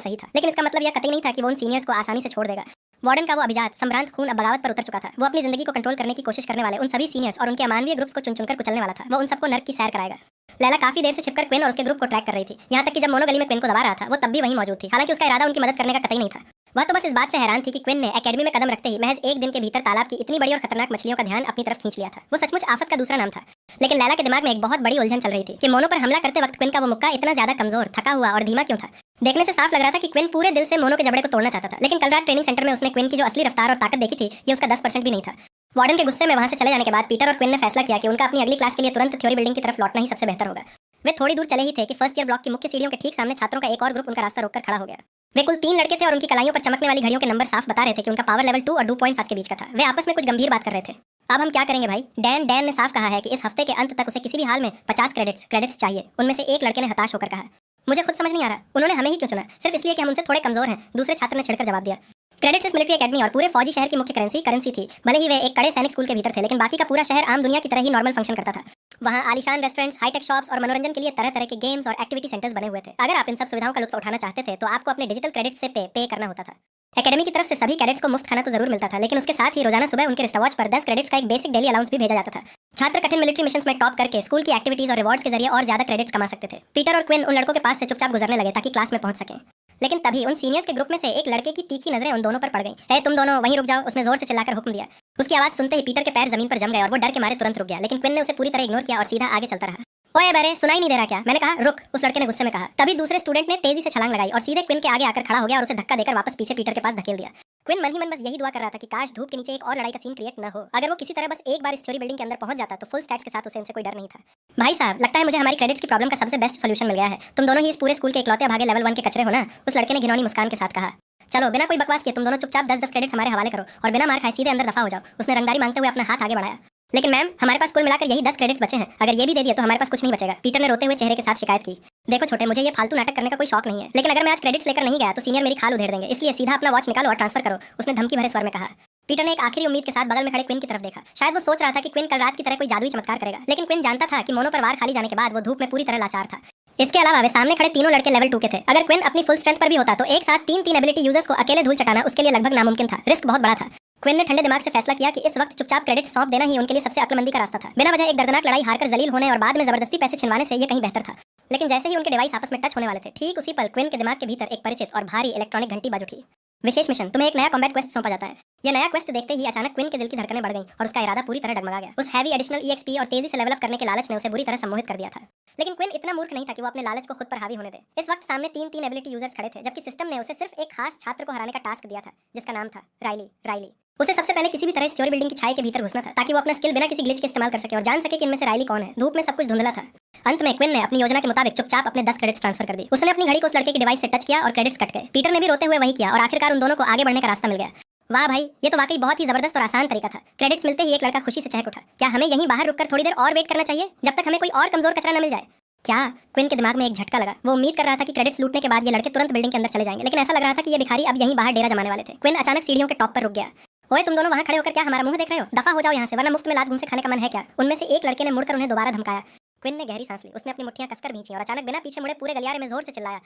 सही था, लेकिन इसका मतलब यह कतई नहीं था कि वो उन सीनियर्स को आसानी से छोड़ देगा। वार्डन का वो अभिजात संभ्रांत खून अब बगावत पर उतर चुका था। वो अपनी जिंदगी को कंट्रोल करने की कोशिश करने वाले उन सभी सीनियर्स और उनके अमानवीय ग्रुप्स को चुन चुनकर कुचलने वाला था। वो उन सबको नर्क की सैर कराएगा। लैला काफी देर से छिपकर क्विन और उसके ग्रुप को ट्रैक कर रही थी। यहाँ तक कि जब मोनो गली में क्विन को दबा रहा था वो तब भी वहीं मौजूद थी। हालांकि उसका इरादा उनकी मदद करने का कतई नहीं था। वह तो बस इस बात से हैरान थी कि क्विन ने एकेडमी में कदम रखते ही महज एक दिन के भीतर तालाब की इतनी बड़ी और खतरनाक मछलियों का ध्यान अपनी तरफ खींच लिया था। वो सचमुच आफत का दूसरा नाम था। लेकिन लैला के दिमाग में एक बहुत बड़ी उलझन चल रही थी कि मोनो पर हमला करते वक्त क्विन का वो मुक्का इतना ज्यादा कमजोर, थका हुआ और धीमा क्यों था। देखने से साफ लग रहा था कि क्विन पूरे दिल से मोनो के जबड़े को तोड़ना चाहता था, लेकिन कल रात ट्रेनिंग सेंटर में उसने क्विन की जो असली रफ्तार और ताकत देखी थी ये उसका 10% भी नहीं था। वार्डन के गुस्से में वहां से चले जाने के बाद पीटर और क्विन ने फैसला किया कि उनका अपनी अगली क्लास के लिए तुरंत थ्योरी बिल्डिंग की तरफ लौटना ही सबसे बेहतर होगा। वे थोड़ी दूर चले ही थे कि फर्स्ट ईयर ब्लॉक की मुख्य सीढ़ियों के ठीक सामने छात्रों का एक और ग्रुप उनका रास्ता रोककर खड़ा हो गया। वे कुल 3 लड़के थे और उनकी कलाइयों पर चमकने वाली घड़ियों के नंबर साफ बता रहे थे कि उनका पावर लेवल 2 और 2.7 के बीच का था। वे आपस में कुछ गंभीर बात कर रहे थे। अब हम क्या करेंगे भाई? डैन ने साफ कहा है कि इस हफ्ते के अंत तक उसे किसी भी हाल में 50 क्रेडिट्स चाहिए। उनमें से एक लड़के ने हताश होकर कहा, मुझे खुद समझ नहीं आ रहा उन्होंने हमें ही क्यों चुना, सिर्फ इसलिए कि हम उनसे थोड़े कमजोर हैं। दूसरे छात्र ने छिड़कर जवाब दिया। क्रेडिट्स इस मिलिट्री एकेडमी और पूरे फौजी शहर की मुख्य करेंसी थी। भले ही वे एक कड़े सैनिक स्कूल के भीतर थे, लेकिन बाकी का पूरा शहर आम दुनिया की तरह ही नॉर्मल फंक्शन करता था। वहाँ आलीशान रेस्टोरेंट्स, हाईटेक शॉप्स और मनोरंजन के लिए तरह तरह के गेम्स और एक्टिविटी सेंटर्स बने हुए थे। अगर आप इन सब सुविधाओं का लुत्फ उठाना चाहते थे तो आपको अपने डिजिटल क्रेडिट से पे करना होता था। एकेडमी की तरफ से सभी कैडेट्स को मुफ्त खाना तो जरूर मिलता था, लेकिन उसके साथ ही रोजाना सुबह उनके रिस्टवॉच पर 10 क्रेडिट्स का एक बेसिक डेली अलाउंस भी भेजा जाता था। छात्र कठिन मिलिट्री मिशंस में टॉप करके स्कूल की एक्टिविटीज और रिवॉर्ड्स के जरिए और ज्यादा क्रेडिट्स कमा सकते थे। पीटर और क्विन उन लड़कों के पास से चुपचाप गुजरने लगे ताकि क्लास में पहुंच सकें। लेकिन तभी उन सीनियर्स के ग्रुप में से एक लड़के की तीखी नजरें उन दोनों पर पड़ गईं। ए तुम दोनों वहीं रुक जाओ, उसने जोर से चिल्लाकर हुक्म दिया। उसकी आवाज सुनते ही पीटर के पैर जमीन पर जम गए और वो डर के मारे तुरंत रुक गया, लेकिन क्विन ने उसे पूरी तरह इग्नोर किया और सीधा आगे चलता रहा। ओए बेरे, सुनाई नहीं दे रहा क्या? मैंने कहा रुक, उस लड़के ने गुस्से में कहा। तभी दूसरे स्टूडेंट ने तेजी से छलांग लगाई और सीधे क्विन के आगे आकर खड़ा हो गया और उसे धक्का देकर वापस पीछे पीटर के पास धकेल दिया। क्विन मन ही मन बस यही दुआ कर रहा था कि काश धूप के नीचे एक और लड़ाई का सीन क्रिएट न हो। अगर वो किसी तरह बस एक बार इस थ्योरी बिल्डिंग के अंदर पहुंच जाता तो फुल स्टैट्स के साथ उसे इनसे कोई डर नहीं था। भाई साहब, लगता है मुझे हमारी क्रेडिट्स की प्रॉब्लम का सबसे बेस्ट सोल्यूशन मिल गया है। तुम दोनों ही इस पूरे स्कूल के इकलौते भागे लेवल 1 के कचरे हो ना? उस लड़के ने घिनौनी मुस्कान के साथ कहा। चलो बिना कोई बकवास किए तुम दोनों चुपचाप 10-10 क्रेडिट्स हमारे हवाले करो और बिना मार खाए सीधे अंदर दफा हो जाओ। उसने रंगदारी मांगते हुए अपना हाथ आगे बढ़ाया। लेकिन मैम, हमारे पास कुल मिलाकर यही 10 क्रेडिट्स बचे हैं। अगर ये भी दे दिए तो हमारे पास कुछ नहीं बचेगा। पीटर ने रोते हुए चेहरे के साथ शिकायत की। देखो छोटे, मुझे ये फालतू नाटक करने का कोई शौक नहीं है, लेकिन अगर मैं आज क्रेडिट्स लेकर नहीं गया तो सीनियर मेरी खाल उधेड़ देंगे, इसलिए सीधा अपना वॉच निकालो और ट्रांसफर करो, उसने धमकी भरे स्वर में कहा। पीटर ने एक आखिरी उम्मीद के साथ बगल में खड़े क्विन की तरफ देखा। शायद वो सोच रहा था कि क्विन कल रात की तरह कोई जादुई चमत्कार करेगा, लेकिन क्विन जानता था कि मोनो पर वार खाली जाने के बाद वो धूप में पूरी तरह लाचार था। इसके अलावा वे सामने खड़े तीनों लड़के लेवल 2 के थे। अगर क्विन अपनी फुल स्ट्रेंथ पर भी होता तो एक साथ 3 एबिलिटी यूजर्स को अकेले धूल चटाना उसके लिए लगभग नामुमकिन था। रिस्क बहुत बड़ा था। क्विन ने ठंडे दिमाग से फैसला किया कि इस वक्त चुपचाप क्रेडिट सौंप देना ही उनके लिए सबसे अक्लमंदी का रास्ता था। बिना वजह एक दर्दनाक लड़ाई हारकर जलील होने और बाद में जबरदस्ती पैसे छिनवाने से ये कहीं बेहतर था। लेकिन जैसे ही उनके डिवाइस आपस में टच होने वाले थे, ठीक उसी पल क्विन के दिमाग के भीतर एक परिचित और भारी इलेक्ट्रॉनिक घंटी बज उठी। विशेष मिशन, तुम्हें एक नया कॉम्बैट क्वेस्ट सौंपा जाता है। यह नया क्वेस्ट देखते ही अचानक क्विन के दिल की धड़कनें बढ़ गईं और उसका इरादा पूरी तरह डगमगा गया। उस हैवी एडिशनल ईएक्सपी और तेजी से लेवल अप करने के लालच ने उसे बुरी तरह सम्मोहित कर दिया था। लेकिन क्विन इतना मूर्ख नहीं था कि वो अपने लालच को खुद पर हावी होने दे। इस वक्त सामने 3 एबिलिटी यूजर्स खड़े थे, जबकि सिस्टम ने उसे सिर्फ एक खास छात्र को हराने का टास्क दिया था, जिसका नाम था राइली। उसे सबसे पहले किसी भी तरह इस थ्योरी बिल्डिंग की छाई के भीतर घुसना था ताकि वो अपना स्किल बिना किसी ग्लिच के इस्तेमाल कर सके और जान सके कि इनमें से राइली कौन है। धूप में सब कुछ धुंधला था। अंत में क्विन ने अपनी योजना के मुताबिक चुपचाप अपने 10 क्रेडिट्स ट्रांसफर कर दी। उसने अपनी घड़ी को उस लड़के के डिवाइस से टच किया और क्रेडिट्स कट गए। पीटर ने भी रोते हुए वही किया और आखिरकार उन दोनों को आगे बढ़ने का रास्ता मिल गया। वाह भाई, ये तो वाकई बहुत ही जबरदस्त और आसान तरीका था। क्रेडिट्स मिलते ही एक लड़का खुशी से चहक उठा। क्या हमें यहीं बाहर रुककर थोड़ी देर और वेट करना चाहिए जब तक हमें कोई और कमजोर कचरा न मिल जाए? क्या? क्विन के दिमाग में एक झटका लगा। वो उम्मीद कर रहा था कि क्रेडिट्स लूटने के बाद ये लड़के तुरंत बिल्डिंग के अंदर चले जाएंगे, लेकिन ऐसा लग रहा था कि ये भिखारी अब यहीं बाहर डेरा जमाने वाले थे। क्विन अचानक सीढ़ियों के टॉप पर रुक गया। ओए तुम दोनों वहां खड़े होकर क्या हमारा मुंह देख रहे हो? दफा हो जाओ यहाँ से, वरना मुफ्त में लात घूंसे खाने का मन है क्या? उनमें से एक लड़के ने मुड़कर उन्हें दोबारा धमकाया। क्विन ने गहरी सांस ली। उसने अपनी मुट्ठियां कसकर भींची और अचानक बिना पीछे मुड़े पूरे गलियारे में जोर से चिल्लाया,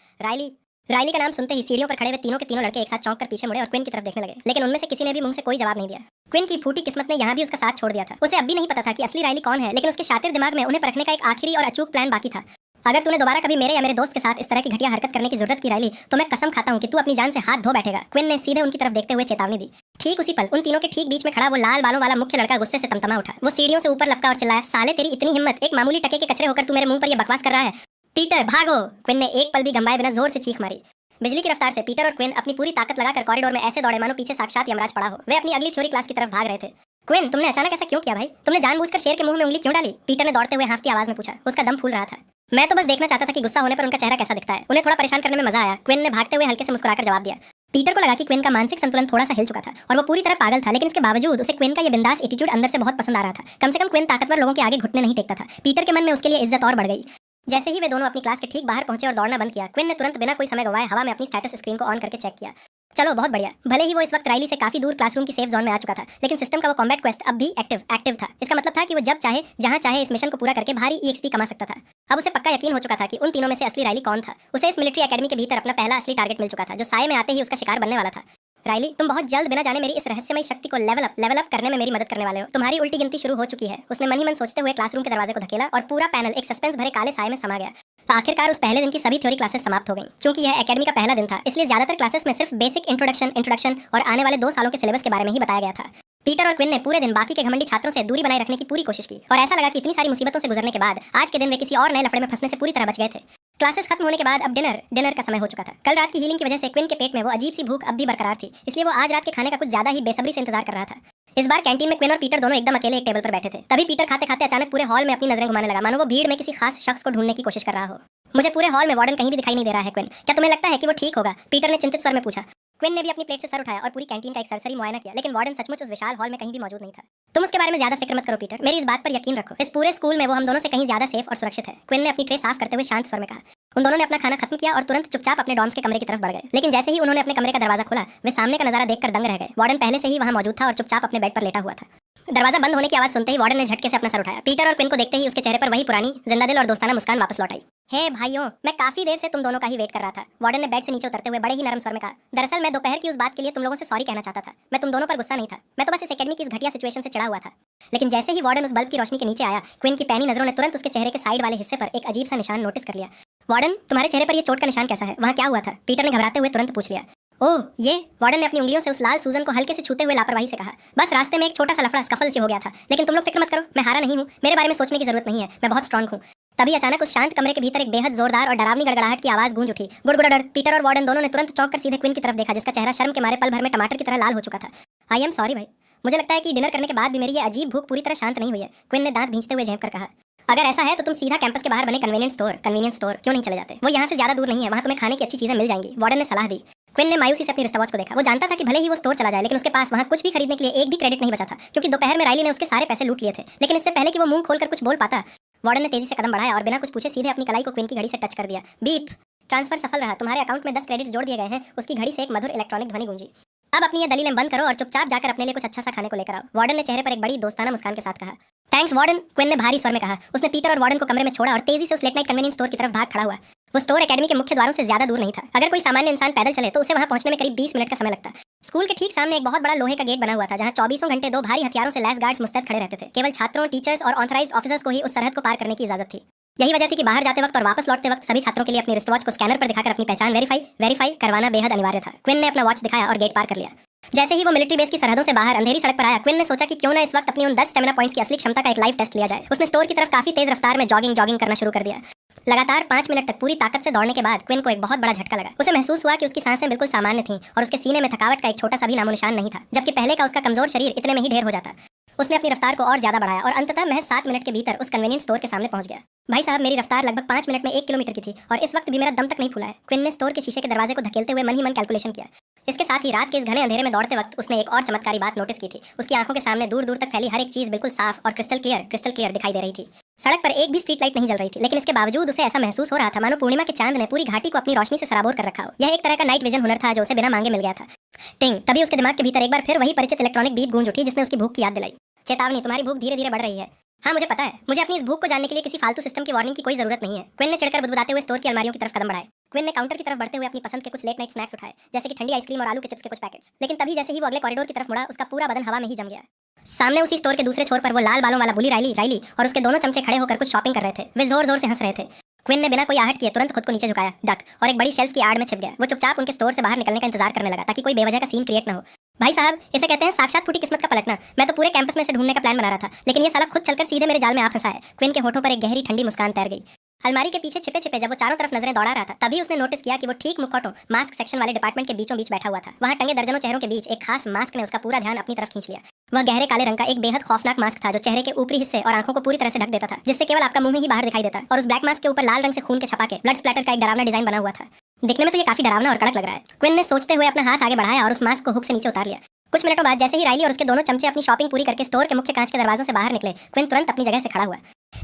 राइली का नाम सुनते ही सीढ़ियों पर खड़े हुए तीनों के तीनों लड़के एक साथ चौंक कर पीछे मुड़े और क्विन की तरफ देखने लगे, लेकिन उनमें से किसी ने भी मुंह से कोई जवाब नहीं दिया। क्विन की फूटी किस्मत ने यहाँ भी उसका साथ छोड़ दिया था। उसे अब भी नहीं पता था कि असली राइली कौन है, लेकिन उसके शातिर दिमाग में उन्हें परखने का एक आखिरी और अचूक प्लान बाकी था। अगर तूने दोबारा कभी मेरे या मेरे दोस्त के साथ इस तरह की घटिया हरकत करने की जरूरत की राइली, तो मैं कसम खाता हूँ कि तू अपनी जान से हाथ धो बैठेगा। क्विन ने सीधे उनकी तरफ देखते हुए चेतावनी दी। ठीक उसी पल उन तीनों के ठीक बीच में खड़ा वो लाल बालों वाला मुख्य लड़का गुस्से से तमतमा उठा। वो सीढ़ियों से ऊपर लपका और चिल्लाया, साले तेरी इतनी हिम्मत, एक मामूली टके के कचरे होकर तू मेरे मुंह पर ये बकवास कर रहा है? पीटर भागो! क्विन ने एक पल भी गंवाए बिना जोर से चीख मारी। बिजली की रफ्तार से पीटर और क्विन अपनी पूरी ताकत लगाकर कॉरिडोर में ऐसे दौड़े मानो पीछे साक्षात यमराज पड़ा हो। वे अपनी अगली थ्योरी क्लास की तरफ भाग रहे थे। क्विन, तुमने अचानक ऐसा क्यों किया भाई? तुमने जानबूझकर शेर के मुंह में उंगली क्यों डाली? पीटर ने दौड़ते हुए हांफती आवाज में पूछा। उसका दम फूल रहा था। मैं तो बस देखना चाहता था कि गुस्सा होने पर उनका चेहरा कैसा दिखता है। उन्हें थोड़ा परेशान करने में मजा आया। क्विन ने भागते हुए हल्के से मुस्कुराकर जवाब दिया। पीटर को लगा कि क्विन का मानसिक संतुलन थोड़ा सा हिल चुका था और वो पूरी तरह पागल था, लेकिन इसके बावजूद उसे क्विन का ये बिंदास एटीट्यूड अंदर से बहुत पसंद आ रहा था। कम से कम क्विन ताकतवर लोगों के आगे घुटने नहीं टेकता था। पीटर के मन में उसके लिए इज्जत और बढ़ गई। जैसे ही वे दोनों अपनी क्लास के ठीक बाहर पहुंचे और दौड़ना बंद किया, क्विन ने तुरंत बिना कोई समय गवाए हवा में अपनी स्टेटस स्क्रीन को ऑन करके चेक किया। चलो बहुत बढ़िया। भले ही वो इस वक्त राइली से काफी दूर क्लासरूम की सेफ जोन में आ चुका था, लेकिन सिस्टम का वो कॉम्बैट क्वेस्ट अब भी एक्टिव था। इसका मतलब था कि वो जब चाहे जहां चाहे इस मिशन को पूरा करके भारी ईएक्सपी कमा सकता था। अब उसे पक्का यकीन हो चुका था कि उन तीनों में से असली राइली कौन था। उसे इस मिलिट्री एकेडमी के भीतर अपना पहला असली टारगेट मिल चुका था, जो साये में आते ही उसका शिकार बनने वाला था। राइली, तुम बहुत जल्द बिना जाने मेरी इस रहस्यमय शक्ति को लेवल अप करने में मेरी मदद करने वाले हो। तुम्हारी उल्टी गिनती शुरू हो चुकी है। उसने मन ही मन सोचते हुए क्लासरूम के दरवाजे को धकेला और पूरा पैनल एक सस्पेंस भरे काले साये में समा गया। आखिरकार उस पहले दिन की सभी थ्योरी क्लासेस समाप्त हो गईं। चूंकि यह एकेडमी का पहला दिन था, इसलिए ज्यादातर क्लासेस में सिर्फ बेसिक इंट्रोडक्शन और आने वाले 2 सालों के सिलेबस के बारे में ही बताया गया था। पीटर और क्विन ने पूरे दिन बाकी के घमंडी छात्रों से दूरी बनाए रखने की पूरी कोशिश की और ऐसा लगा कि इतनी सारी मुसीबतों से गुजरने के बाद आज के दिन वे किसी और नए लफड़े में फंसने से पूरी तरह बच गए थे। क्लासेस खत्म होने के बाद अब डिनर का समय हो चुका था। कल रात की हीलिंग की वजह से क्विन के पेट में वो अजीब सी भूख अब भी बरकरार थी, इसलिए वो आज रात के खाने का कुछ ज्यादा ही बेसब्री से इंतजार कर रहा था। इस बार कैंटीन में क्विन और पीटर दोनों एकदम अकेले एक टेबल पर बैठे थे। तभी पीटर खाते खाते अचानक पूरे हॉल में अपनी नजरें घुमाने लगा, मानो वो भीड़ में किसी खास शख्स को ढूंढने की कोशिश कर रहा हो। मुझे पूरे हॉल में वार्डन कहीं भी दिखाई नहीं दे रहा है क्विन, क्या तुम्हें लगता है कि वो ठीक होगा? पीटर ने चिंतित स्वर में पूछा। क्विन ने भी अपनी प्लेट से सर उठाया और पूरी कैंटीन का एक सरसरी मुआयना किया, लेकिन वार्डन सचमुच उस विशाल हॉल में कहीं भी मौजूद नहीं था। तुम उसके बारे में ज्यादा फिक्र मत करो पीटर, मेरी इस बात पर यकीन रखो, इस पूरे स्कूल में वो हम दोनों से कहीं ज्यादा सेफ और सुरक्षित है। क्विन ने अपनी ट्रे साफ करते हुए शांत स्वर में कहा। उन दोनों ने अपना खाना खत्म किया और तुरंत चुपचाप अपने डॉर्म्स के कमरे की तरफ बढ़ गए, लेकिन जैसे ही उन्होंने अपने कमरे का दरवाजा खोला, वे सामने का नजारा देखकर दंग रह गए। वार्डन पहले से ही वहां मौजूद था और चुपचाप अपने बेड पर लेटा हुआ था। दरवाजा बंद होने की आवाज सुनते ही वार्डन ने झटके से अपना सर उठाया। पीटर और क्विन को देखते ही उसके चेहरे पर वही पुरानी जिंदादिल और दोस्ताना मुस्कान वापस लौट आई। हे भाइयों, मैं काफी देर से तुम दोनों का ही वेट कर रहा था, वार्डन ने बेड से नीचे उतरते हुए बड़े ही नरम स्वर में कहा। दरअसल मैं दोपहर की उस बात के लिए तुम लोगों से सॉरी कहना चाहता था। मैं तुम दोनों पर गुस्सा नहीं था, मैं तो बस इस एकेडमी की इस घटिया सिचुएशन से चिढ़ा हुआ था। लेकिन जैसे ही वार्डन उस बल्ब की रोशनी के नीचे आया, क्विन की पैनी नजरों ने तुरंत उसके चेहरे के साइड वाले हिस्से पर एक अजीब सा निशान नोटिस कर लिया। वार्डन, तुम्हारे चेहरे पर ये चोट का निशान कैसा है? वहाँ क्या हुआ था? पीटर ने घबराते हुए तुरंत पूछ लिया। ओह ये, वार्डन ने अपनी उंगलियों से उस लाल सूजन को हल्के से छूते हुए लापरवाही से कहा। बस रास्ते में एक छोटा सा लफड़ा स्कफल से हो गया था, लेकिन तुम लोग फिक्र मत करो, मैं हारा नहीं हूँ, मेरे बारे में सोचने की जरूरत नहीं है, मैं बहुत स्ट्रांग हूँ। तभी अचानक उस शांत कमरे के भीतर एक बेहद जोरदार और डरावनी गड़गड़ाहट की आवाज गूंज उठी। गुड़गुड़ाडर। पीटर और वार्डन दोनों ने तुरंत चौंक कर सीधे क्विन की तरफ देखा, जिसका चेहरा शर्म के मारे पल भर में टमाटर की तरह लाल हो चुका था। आई एम सॉरी भाई, मुझे लगता है कि डिनर करने के बाद भी मेरी ये अजीब भूख पूरी तरह शांत नहीं हुई है, क्विन ने दांत भींचते हुए झेंप कर कहा। अगर ऐसा है तो तुम सीधा कैंपस के बाहर बने कन्वीनियंस स्टोर क्यों नहीं चले जाते? वो यहाँ से ज्यादा दूर नहीं है, वहाँ तुम्हें खाने की अच्छी चीजें मिल जाएंगी, वार्डन ने सलाह दी। क्विन ने मायूसी से अपनी रिस्टवॉच को देखा। वो जानता था कि भले ही वो स्टोर चला जाए, लेकिन उसके पास वहाँ कुछ भी खरीदने के लिए एक भी क्रेडिट नहीं बचा था, क्योंकि दोपहर में राइली ने उसके सारे पैसे लूट लिए थे। लेकिन इससे पहले कि वो मुंह खोलकर कुछ बोल पाता, वार्डन ने तेजी से कदम बढ़ाया और बिना कुछ पूछे सीधे अपनी कलाई को क्विन की घड़ी से टच कर दिया। बीप। ट्रांसफर सफल रहा, तुम्हारे अकाउंट में 10 क्रेडिट्स जोड़ दिए गए हैं, उसकी घड़ी से एक मधुर इलेक्ट्रॉनिक ध्वनि गूंजी। अब अपनी ये दलीलें बंद करो और चुपचाप जाकर अपने लिए कुछ अच्छा सा खाने को लेकर आओ, वार्डन ने चेहरे पर एक बड़ी दोस्ताना मुस्कान के साथ कहा। थैंक्स वार्डन, क्विन ने भारी स्वर में कहा। उसने पीटर और वार्डन को कमरे में छोड़ा और तेजी से उस लेट नाइट कन्वीनियंस स्टोर की तरफ भाग खड़ा हुआ। वो स्टोर एकेडमी के मुख्य द्वारों से ज्यादा दूर नहीं था। अगर कोई सामान्य इंसान पैदल चले तो उसे वहां पहुंचने में करीब 20 मिनट का समय लगता। स्कूल के ठीक सामने एक बहुत बड़ा लोहे का गेट बना हुआ था, जहां 24 घंटे 2 भारी हथियारों से लैस गार्ड्स मुस्तैद खड़े रहते थे। केवल छात्रों, टीचर्स और ऑथराइज्ड ऑफिसर्स को ही उस सरहद को पार करने की इजाजत थी। यही वजह थी कि बाहर जाते वक्त और वापस लौटते वक्त सभी छात्रों के लिए अपनी रिस्टवॉच को स्कैनर पर दिखाकर अपनी पहचान वेरीफाई करवाना बेहद अनिवार्य था। क्विन ने अपना वॉच दिखाया और गेट पार कर लिया। जैसे ही वो मिलिट्री बेस की सरहदों से बाहर अंधेरी सड़क पर आया, क्विन ने सोचा कि क्यों ना इस वक्त अपनी उन 10 स्टेमिना पॉइंट्स की असली क्षमता का एक लाइव टेस्ट लिया जाए। उसने स्टोर की तरफ काफी तेज रफ्तार में जॉगिंग करना शुरू कर दिया। लगातार 5 मिनट तक पूरी ताकत से दौड़ने के बाद क्विन को एक बहुत बड़ा झटका लगा। उसे महसूस हुआ कि उसकी सांसें बिल्कुल सामान्य थीं और उसके सीने में थकावट का एक छोटा सा भी नामो निशान नहीं था, जबकि पहले का उसका कमजोर शरीर इतने में ही ढेर हो जाता। उसने अपनी रफ्तार को और ज्यादा बढ़ाया और अंततः महज 7 मिनट के भीतर उस कन्वीनियंस स्टोर के सामने पहुंच गया। भाई साहब, मेरी रफ्तार लगभग 5 मिनट में 1 किलोमीटर की थी और इस वक्त भी मेरा दम तक नहीं फूला है। क्विन ने स्टोर के शीशे के दरवाजे को धकेलते हुए मन ही मन कैलकुलेशन किया। इसके साथ ही रात के इस घने अंधेरे में दौड़ते वक्त उसने एक और चमत्कारी बात नोटिस की थी। उसकी आंखों के सामने दूर दूर तक फैली हर एक चीज बिल्कुल साफ और क्रिस्टल क्लियर दिखाई दे रही थी। सड़क पर एक भी स्ट्रीट लाइट नहीं जल रही थी, लेकिन इसके बावजूद उसे ऐसा महसूस हो रहा था मानो पूर्णिमा के चांद ने पूरी घाटी को अपनी रोशनी से सराबोर कर रखा हो। यह एक तरह का नाइट विजन हुनर था जो उसे बिना मांगे मिल गया था। टिंग। तभी उसके दिमाग के भीतर एक बार फिर वही परिचित इलेक्ट्रॉनिक बीप गूंज उठी, जिसने उसकी भूख की याद दिलाई। चेतावनी, तुम्हारी भूख धीरे धीरे बढ़ रही है। हाँ मुझे पता है, मुझे अपनी इस भूख को जानने के लिए किसी फालतू सिस्टम की वार्निंग की कोई जरूरत नहीं है। क्विन ने चिढ़कर बुदबुदाते हुए स्टोर की अलमारियों की तरफ कदम बढ़ाए। क्विन ने काउंटर की तरफ बढ़ते हुए अपनी पसंद के कुछ लेट नाइट स्नैक्स उठाए, जैसे कि ठंडी आइसक्रीम और आलू के चिप्स के कुछ पैकेट्स। लेकिन तभी जैसे ही वो अगले कॉरिडोर की तरफ मुड़ा, उसका पूरा बदन हवा में ही जम गया। सामने उसी स्टोर के दूसरे छोर पर वो लाल बालों वाला बुली राइली और उसके दोनों चमचे खड़े होकर कुछ शॉपिंग कर रहे थे। वे जोर जोर से हंस रहे थे। क्विन ने बिना कोई आहट किए तुरंत खुद को नीचे झुकाया, डक, और एक बड़ी शेल्फ की आड़ में छिप गया। वो चुपचाप उनके स्टोर से बाहर निकलने का इंतजार करने लगा, ताकि कोई बेवजह का सीन क्रिएट न हो। भाई साहब, इसे कहते हैं साक्षात फूटी किस्मत का पलटना। मैं तो पूरे कैंपस में इसे ढूंढने का प्लान बना रहा था, लेकिन ये साला खुद चलकर सीधे मेरे जाल में आ फंसा है। क्विन के होठों पर एक गहरी ठंडी मुस्कान तैर गई। अलमारी के पीछे छिपे छिपे जब वो चारों तरफ नजरें दौड़ा रहा था, तभी उसने नोटिस किया कि वो ठीक मुखौटों मास्क सेक्शन वाले डिपार्टमेंट के बीचों बीच बैठा हुआ था। वहां टंगे दर्जनों चेहरों के बीच एक खास मास्क ने उसका पूरा ध्यान अपनी तरफ खींच लिया। वह गहरे काले रंग का एक बेहद खौफनाक मास्क था, जो चेहरे के ऊपरी हिस्से और आंखों को पूरी तरह से ढक देता था, जिससे केवल आपका मुंह ही बाहर दिखाई देता। और उस ब्लैक मास्क के ऊपर लाल रंग से खून के छपा के ब्लड स्प्लैटर का एक डरावना डिजाइन बना हुआ था। देखने में तो ये काफी डरावना और कड़क लग रहा है। क्विन ने सोचते हुए अपना हाथ आगे बढ़ाया और उस मास्क को हुक से नीचे उतार लिया। कुछ मिनटों बाद जैसे ही राइली और उसके दोनों चमचे अपनी शॉपिंग पूरी करके स्टोर के मुख्य कांच के दरवाजों से बाहर निकले, क्विन तुरंत अपनी जगह से खड़ा हुआ।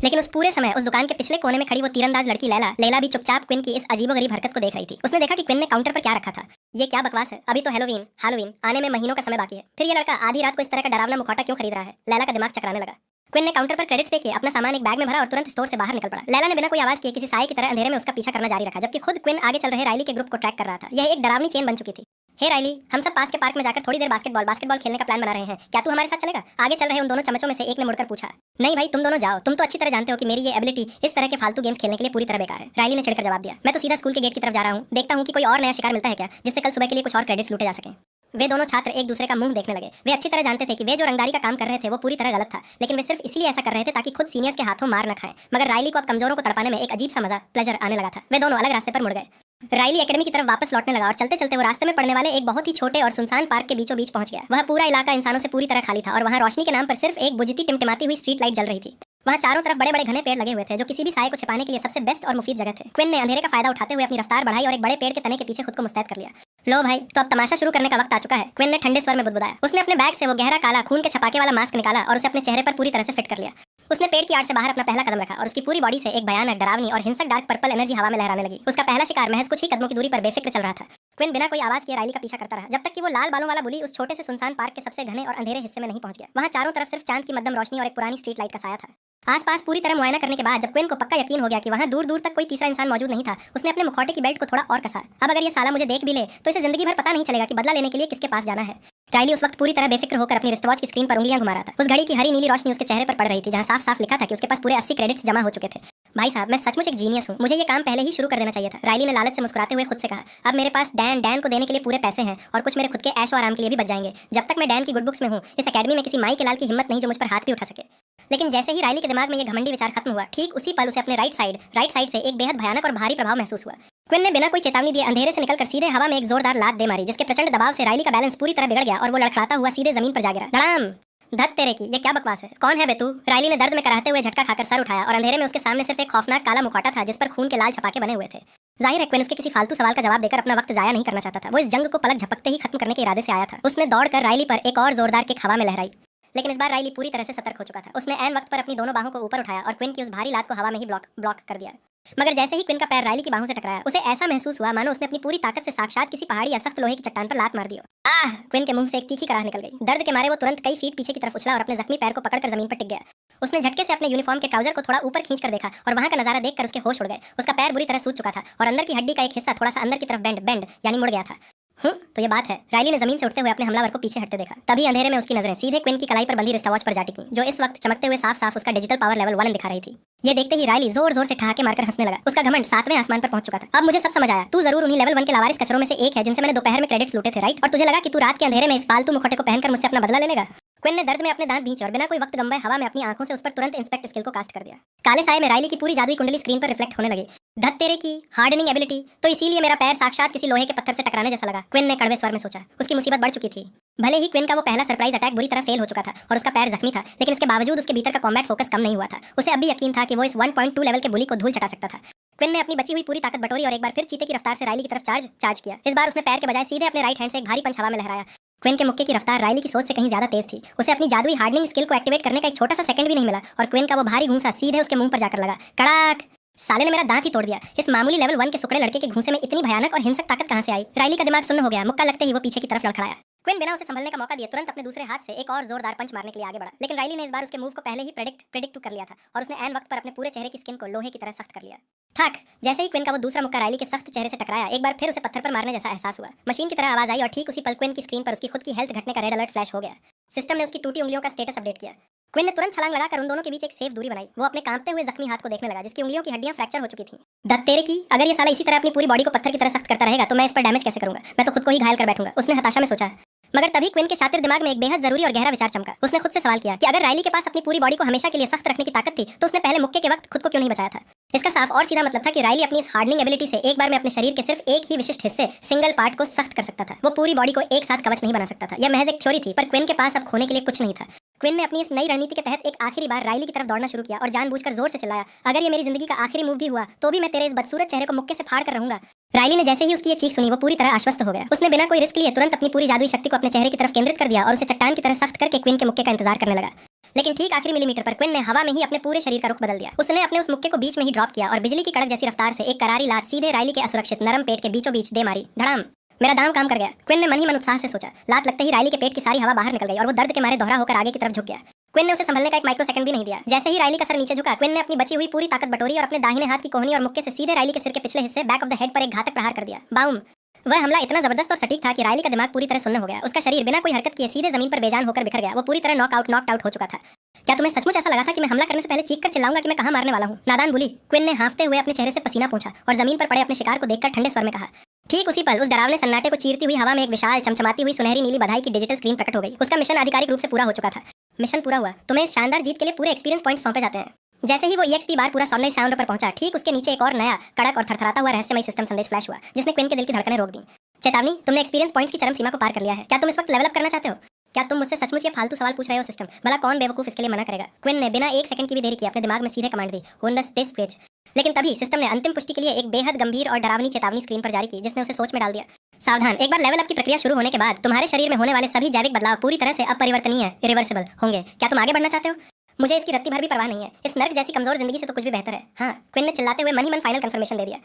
लेकिन उस पूरे समय उस दुकान के पिछले कोने में खड़ी वो तीरंदाज लड़की लैला भी चुपचाप क्विन की इस अजीबोगरीब हरकत को देख रही थी। उसने देखा कि क्विन ने काउंटर पर क्या रखा था। ये क्या बकवास है, अभी तो हैलोवीन आने में महीनों का समय बाकी है। फिर ये लड़का आधी रात को इस तरह का डरावना मुखौटा क्यों खरीद रहा है? लैला का दिमाग चकराने लगा। क्विन ने काउंटर पर क्रेडिट्स पे किए, अपना सामान एक बैग में भरा और तुरंत स्टोर से बाहर निकल पड़ा। लैला ने बिना कोई आवाज किए किसी साए की तरह अंधेरे में उसका पीछा करना जारी रखा, जबकि खुद क्विन आगे चल रहे राइली के ग्रुप को ट्रैक कर रहा था। यह एक डरावनी चेन बन चुकी थी। हे राइली, हम सब पास के पार्क में जाकर थोड़ी देर बास्केटबॉल खेलने का प्लान बना रहे हैं, क्या तू हमारे साथ चलेगा? आगे चल रहे उन दोनों चमचों में से एक ने मुड़कर पूछा। नहीं भाई, तुम दोनों जाओ, तुम तो अच्छी तरह जानते हो कि मेरी ये एबिलिटी इस तरह के फालतू गेम्स खेलने के लिए पूरी तरह बेकार है। राइली ने चिढ़कर जवाब दिया। मैं तो सीधा स्कूल के गेट की तरफ जा रहा हूँ, देखता हूँ कि कोई और नया शिकार मिलता है क्या, जिससे कल सुबह के लिए कुछ और क्रेडिट्स लूटे जा सकें। वे दोनों छात्र एक दूसरे का मुंह देखने लगे। वे अच्छी तरह जानते थे कि वे जो रंगदारी का काम कर रहे थे वो पूरी तरह गलत था, लेकिन वे सिर्फ इसलिए ऐसा कर रहे थे ताकि खुद सीनियर्स के हाथों मार न खाएं। मगर राइली को अब कमजोरों को तड़पाने में एक अजीब सा प्लेजर आने लगा था। वे दोनों अलग रास्ते पर मुड़ गए। राइली एकेडमी की तरफ वापस लौटने लगा और चलते चलते वो रास्ते में पड़ने वाले एक बहुत ही छोटे और सुनसान पार्क के बीचों बीच पहुंच गया। वह पूरा इलाका इंसानों से पूरी तरह खाली था और वहां रोशनी के नाम पर सिर्फ एक बुझती टिमटिमाती हुई स्ट्रीट लाइट जल रही थी। वहाँ चारों तरफ बड़े बड़े घने पेड़ लगे हुए थे जो किसी भी साए को छिपाने के लिए सबसे बेस्ट और मुफीद जगह थे। क्विन ने अंधेरे का फायदा उठाते हुए अपनी रफ्तार बढ़ाई और एक बड़े पेड़ के तने के पीछे खुद को मुस्तैद कर लिया। लो भाई, तो अब तमाशा शुरू करने का वक्त आ चुका है, क्विन ने ठंडे स्वर में बुदबुदाया। उसने अपने बैग से वो गहरा काला खून के छपाके वाला मास्क निकाला और उसे अपने चेहरे पर पूरी तरह से फिट कर लिया। उसने पेड़ की आड़ से बाहर अपना पहला कदम रखा और उसकी पूरी बॉडी से एक भयानक, डरावनी और हिंसक डार्क पर्पल एनर्जी हवा में लहराने लगी। उसका पहला शिकार महज कुछ ही कदमों की दूरी पर बेफिक्र चल रहा था। क्विन बिना कोई आवाज किए राइली का पीछा करता रहा जब तक कि वो लाल बालों वाला बुली उस छोटे से सुनसान पार्क के सबसे घने और अंधेरे हिस्से में नहीं पहुंच गया। वहां चारों तरफ सिर्फ चांद की मध्यम रोशनी और एक पुरानी स्ट्रीट लाइट का साया था। आसपास पूरी तरह मुआयना करने के बाद जब क्विन को पक्का यकीन हो गया कि वहां दूर दूर तक कोई तीसरा इंसान मौजूद नहीं था, उसने अपने मुखौटे की बेल्ट को थोड़ा और कसा। अब अगर ये साला मुझे देख भी ले तो इसे जिंदगी भर पता नहीं चलेगा कि बदला लेने के लिए किसके पास जाना है। राइली उस वक्त पूरी तरह बेफिक्र होकर अपनी रिस्टवॉच की स्क्रीन पर उंगलियां घुमा रहा था। उस घड़ी की हरी नीली रोशनी उसके चेहरे पर पड़ रही थी, जहां साफ साफ लिखा था कि उसके पास पूरे 80 क्रेडिट्स जमा हो चुके थे। भाई साहब, मैं सचमुच एक जीनियस हूँ, मुझे ये काम पहले ही शुरू कर देना चाहिए था, राइली ने लालच से मुस्कुराते हुए खुद से कहा। अब मेरे पास डैन को देने के लिए पूरे पैसे हैं और कुछ मेरे खुद के ऐश और आराम के लिए भी बच जाएंगे। जब तक मैं डैन की गुड बुक्स में हूँ, इस अकेडमी में किसी माई के लाल की हिम्मत नहीं जो मुझ पर हाथ भी उठा सके। लेकिन जैसे ही राइली के दिमाग में ये घमंडी विचार खत्म हुआ, ठीक उसी पल उसे अपने राइट साइड से एक बेहद भयानक और भारी प्रभाव महसूस हुआ। क्विन ने बिना कोई चेतावनी दिए अंधेरे से निकलकर सीधे हवा में एक जोरदार लात दे मारी, जिसके प्रचंड दबाव से राइली का बैलेंस पूरी तरह बिगड़ गया और वो लड़खड़ाता हुआ सीधे जमीन पर जा गिरा। धड़ाम! धत तेरे की, ये क्या बकवास है? कौन है बे तू? राइली ने दर्द में कराहते हुए झटका खाकर सर उठाया और अंधेरे में उसके सामने सिर्फ एक खौफनाक काला मुखौटा था जिस पर खून के लाल छपाके बने हुए थे। जाहिर है क्विन उसके किसी फालतू सवाल का जवाब देकर अपना वक्त जाया नहीं करना चाहता था। वो इस जंग को पलक झपकते ही खत्म करने के इरादे से आया था। उसने दौड़कर राइली पर एक और जोरदार किक हवा में लहराई, लेकिन इस बार राइली पूरी तरह से सतर्क हो चुका था। उसने ऐन वक्त पर अपनी दोनों बाहों को ऊपर उठाया और क्विन की उस भारी लात को हवा में ही ब्लॉक कर दिया। मगर जैसे ही क्विन का पैर राइली की बाहों से टकराया, उसे ऐसा महसूस हुआ मानो उसने अपनी पूरी ताकत से साक्षात किसी पहाड़ी या सख्त लोहे की चट्टान पर लात मार दी हो। आह! क्विन के मुंह से एक तीखी कराह निकल गई। दर्द के मारे वो तुरंत कई फीट पीछे की तरफ उछला और अपने जख्मी पैर को पकड़कर जमीन पर टिक गया। उसने झटके से अपने यूनिफॉर्म के ट्राउजर को थोड़ा ऊपर खींचकर देखा और वहां का नजारा देखकर उसके होश उड़ गए। उसका पैर बुरी तरह सूज चुका था और अंदर की हड्डी का एक हिस्सा थोड़ा सा अंदर की तरफ बेंड यानी मुड़ गया था। तो ये बात है। राइली ने जमीन से उठते हुए अपने हमलावर को पीछे हटते देखा। तभी अंधेरे में उसकी नजरें सीधे क्विन की कलाई पर बंधी रिस्टवॉच पर जा टिकी, जो इस वक्त चमकते हुए साफ साफ उसका डिजिटल पावर लेवल 1 दिखा रही थी। ये देखते ही राइली जोर जोर से ठहाके मारकर हंसने लगा। उसका घमंड 7वें आसमान पर पहुंच चुका था। अब मुझे सब समझ आया, तू जरूर उन्हीं लेवल 1 के लावारिस कचरों में से एक है जिनसे मैंने दोपहर में क्रेडिट्स लूटे थे, राइट? और तुझे लगा कि तू रात के अंधेरे में इस फालतू मुखौटे को पहनकर मुझसे अपना बदला ले लेगा। क्विन ने दर्द में अपने दांत भींचे और बिना कोई वक्त गंवाए हवा में अपनी आंखों से उस पर तुरंत इंस्पेक्ट स्किल को कास्ट कर दिया। काले साए में राइली की पूरी जादुई कुंडली स्क्रीन पर रिफ्लेक्ट होने लगी। धत तेरे की हार्डनिंग एबिलिटी, तो इसीलिए मेरा पैर साक्षात किसी लोहे के पत्थर से टकराने जैसा लगा, क्विन ने कड़वे स्वर में सोचा। उसकी मुसीबत बढ़ चुकी थी। भले ही क्विन का वो पहला सरप्राइज अटैक बुरी तरह फेल हो चुका था और उसका पैर जख्मी था, लेकिन इसके बावजूद उसके भीतर का कॉम्बैट फोकस कम नहीं हुआ था। उसे अब भी यकीन था कि वो इस 1.2 लेवल के बुली को धूल चटा सकता था। क्विन ने अपनी बची हुई पूरी ताकत बटोरी और एक बार फिर चीते की रफ्तार से राइली की तरफ चार्ज किया। इस बार उसने पैर के बजाय सीधे अपने राइट हैंड से एक भारी पंच हवा में लहराया। क्विन के मुक्के की रफ्तार राइली की सोच से कहीं ज्यादा तेज थी। उसे अपनी जादुई हार्डनिंग स्किल को एक्टिवेट करने का एक छोटा सा सेकंड भी नहीं मिला और क्विन का वो भारी घूंसा सीधे उसके मुंह पर जाकर लगा। कड़ाक! साले ने मेरा दांत ही तोड़ दिया। इस मामूली लेवल 1 के सुकड़े लड़के के घूंसे में इतनी भयानक और हिंसक ताकत कहां से आई? राइली का दिमाग सुन्न हो गया। मुक्का लगते ही वो पीछे की तरफ लड़खड़ाया। क्विन बिना उसे संभलने का मौका दिए तुरंत अपने दूसरे हाथ से एक और जोरदार पंच मारने के लिए आगे बढ़ा, लेकिन राइली ने इस बार उसके मूव को पहले ही प्रेडिक्ट कर लिया था और उसने ऐन वक्त पर अपने पूरे चेहरे की स्किन को लोहे की तरह सख्त कर लिया। ठक! जैसे ही क्विन का वो दूसरा मुक्का राइली के सख्त चेहरे से टकराया, एक बार फिर उसे पत्थर पर मारने जैसा एहसास हुआ। मशीन की तरह आवाज आई और ठीक उसी पल क्विन की स्क्रीन पर उसकी खुद की हेल्थ घटने का रेड अलर्ट फ्लैश हो गया। सिस्टम ने उसकी टूटी उंगलियों का स्टेटस अपडेट किया। क्विन ने तुरंत छलांग लगाकर उन दोनों के बीच एक सेफ दूरी बनाई। वो अपने कांपते हुए जख्मी हाथ को देखने लगा जिसकी उंगलियों की हड्डियां फ्रैक्चर हो चुकी थी। दत तेरे की, अगर ये साला इसी तरह अपनी पूरी बॉडी को पत्थर की तरह सख्त करता रहेगा तो मैं इस पर डैमेज कैसे करूंगा? मैं तो खुद को ही घायल कर बैठूंगा, उसने हताशा में सोचा। मगर तभी क्विन के शातिर दिमाग में एक बेहद जरूरी और गहरा विचार चमका। उसने खुद से सवाल किया कि अगर राइली के पास अपनी पूरी बॉडी को हमेशा के लिए सख्त रखने की ताकत थी तो उसने पहले मुक्के के वक्त खुद को क्यों नहीं बचाया था? इसका साफ और सीधा मतलब था कि राइली अपनी इस हार्डनिंग एबिलिटी से एक बार में अपने शरीर के सिर्फ एक ही विशिष्ट हिस्से सिंगल पार्ट को सख्त कर सकता था। वो पूरी बॉडी को एक साथ कवच नहीं बना सकता था। यह महज एक थ्योरी थी, पर क्विन के पास अब खोने के लिए कुछ नहीं था। क्विन ने अपनी इस नई रणनीति के तहत एक आखिरी बार राइली की तरफ दौड़ना शुरू किया और जानबूझकर जोर से चिल्लाया, अगर ये मेरी जिंदगी का आखिरी मूव भी हुआ तो भी मैं तेरे इस बदसूरत चेहरे को मुक्के से फाड़ कर रहूंगा। राइली ने जैसे ही उसकी ये चीख सुनी, वो पूरी तरह आश्वस्त हो गया। उसने बिना कोई रिस्क लिए तुरंत अपनी पूरी जादुई शक्ति को अपने चेहरे की तरफ केंद्रित कर दिया और उसे चट्टान की तरह सख्त करके क्विन के मुक्के का इंतजार करने लगा। लेकिन ठीक आखिरी मिलीमीटर पर क्विन ने हवा में ही अपने पूरे शरीर का रुख बदल दिया। उसने अपने उस मुक्के को बीच में ही ड्रॉप किया और बिजली की कड़क जैसी रफ्तार से एक करारी लात सीधे राइली के असुरक्षित नरम पेट के बीचों बीच दे मारी। धड़ाम! मेरा दाम काम कर गया, क्विन ने मन ही मन उत्साह से सोचा। लात लगते ही राइली के पेट की सारी हवा बाहर निकल गई और वो दर्द के मारे दोहरा होकर आगे की तरफ झुक गया। क्विन ने उसे संभलने का एक माइक्रो सेकंड भी नहीं दिया। जैसे ही राइली का सर नीचे झुका, क्विन ने अपनी बची हुई पूरी ताकत बटोरी और अपने दाहिने हाथ की कोहनी और मुक्के से सीधे राइली के सिर के पिछले हिस्से बैक ऑफ द हेड पर एक घातक प्रहार कर दिया। बाउम! वह हमला इतना जबरदस्त और सटीक था कि राइली का दिमाग पूरी तरह सुन्न हो गया। उसका शरीर बिना कोई हरकत किए सीधे जमीन पर बेजान होकर बिखर गया। वो पूरी तरह नॉकड आउट हो चुका था। क्या तुम्हें सचमुच ऐसा लगा था कि मैं हमला करने से पहले चीख कर चिल्लाऊंगा कि मैं कहां मारने वाला हूं? नादान बुली! क्विन ने हांफते हुए अपने चेहरे से पसीना पोंछा और जमीन पर पड़े अपने शिकार को देखकर ठंडे स्वर में कहा। ठीक उसी पल उस डरावने सन्नाटे को चीरती हुई हवा में एक विशाल चमचमाती हुई सुनहरी नीली बधाई की डिजिटल स्क्रीन प्रकट हो गई। उसका मिशन आधिकारिक रूप से पूरा हो चुका था। मिशन पूरा हुआ, तुम्हें इस शानदार जीत के लिए पूरे एक्सपीरियंस पॉइंट्स सौंपे जाते हैं। जैसे ही वो EXP बार पूरा सॉन्नाई साउंड पर पहुंचा, ठीक उसके नीचे एक और नया कड़क और थरथराता हुआ रहस्यमय सिस्टम संदेश फ्लैश हुआ, जिसने क्विन के दिल की धड़कनें रोक दी। चेतावनी, तुमने एक्सपीरियंस पॉइंट्स की चरम सीमा को पार कर लिया है। क्या तुम इस वक्त लेवल अप करना चाहते हो? क्या तुम मुझसे सचमुच ये फालतू सवाल पूछ रहे हो सिस्टम? भला कौन बेवकूफ इसके लिए मना करेगा? क्विन ने बिना एक सेकंड की भी देरी किए अपने दिमाग में सीधे command the, hold this switch. लेकिन तभी सिस्टम ने अंतिम पुष्टि के लिए एक बेहद गंभीर और डरावनी चेतावनी स्क्रीन पर जारी की, जिसने उसे सोच में डाल दिया। सावधान, एक बार लेवल अप की प्रक्रिया शुरू होने के बाद तुम्हारे शरीर में होने वाले सभी जैविक बदलाव पूरी तरह से अपरिवर्तनीय, इरिवर्सिबल होंगे। क्या तुम आगे बढ़ना चाहते हो? मुझे इसकी रत्ती भर भी परवाह नहीं है। इस नर्क जैसी कमजोर जिंदगी से तो कुछ भी बेहतर है। हाँ, क्विन ने चिल्लाते हुए मन ही मन फाइनल कंफर्मेशन दे दिया।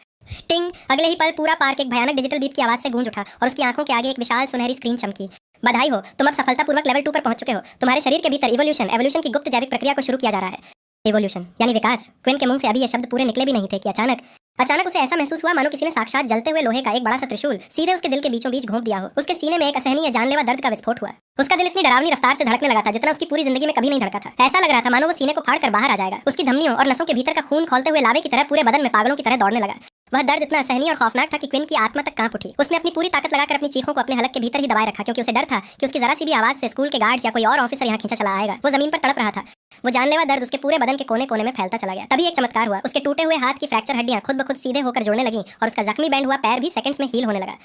टिंग! अगले ही पल पूरा पार्क एक भयानक डिजिटल बीप की आवाज से गूंज उठा और उसकी आंखों के आगे एक विशाल सुनहरी स्क्रीन चमकी। बधाई हो, तुम अब सफलतापूर्वक लेवल 2 पर पहुंच चुके हो। तुम्हारे शरीर के भीतर एवोल्यूशन की गुप्त जैविक प्रक्रिया को शुरू किया जा रहा है। एवोल्यूशन यानी विकास। क्विन के मुंह से अभी ये शब्द पूरे निकले भी नहीं थे कि अचानक उसे ऐसा महसूस हुआ मानो किसी ने साक्षात जलते हुए लोहे का एक बड़ा सा त्रिशूल सीधे उसके दिल के बीचों बीच घोंप दिया हो। उसके सीने में एक असहनीय जानलेवा दर्द का विस्फोट हुआ। उसका दिल इतनी डरावनी रफ्तार से धड़कने लगा था जितना उसकी पूरी जिंदगी में कभी नहीं धड़का था। ऐसा लग रहा था मानो वो सीने को फाड़ कर बाहर आ जाएगा। उसकी धमनियों और नसों के भीतर का खून खौलते हुए लावे की तरह पूरे बदन में पागलों की तरह दौड़ने लगा। वह दर्द इतना असहनीय और खौफनाक था कि क्विन की आत्मा तक कांप उठी। उसने अपनी पूरी ताकत लगाकर अपनी चीखों को अपने हलक के भीतर ही दबाए रखा, क्योंकि उसे डर था कि उसकी जरा सी भी आवाज से स्कूल के गार्ड्स या कोई और ऑफिसर यहाँ खींचा चला आएगा। वो जमीन पर तड़प रहा था। वो जानलेवा दर्द उसके पूरे बदन के कोने कोने में फैलता चला गया। तभी एक चमत्कार हुआ। उसके टूटे हुए हाथ की फ्रैक्चर हड्डियां खुद ब खुद सीधे होकर जुड़ने लगी और उसका जख्मी बैंड हुआ पैर भी सेकंड्स में हील होने लगा।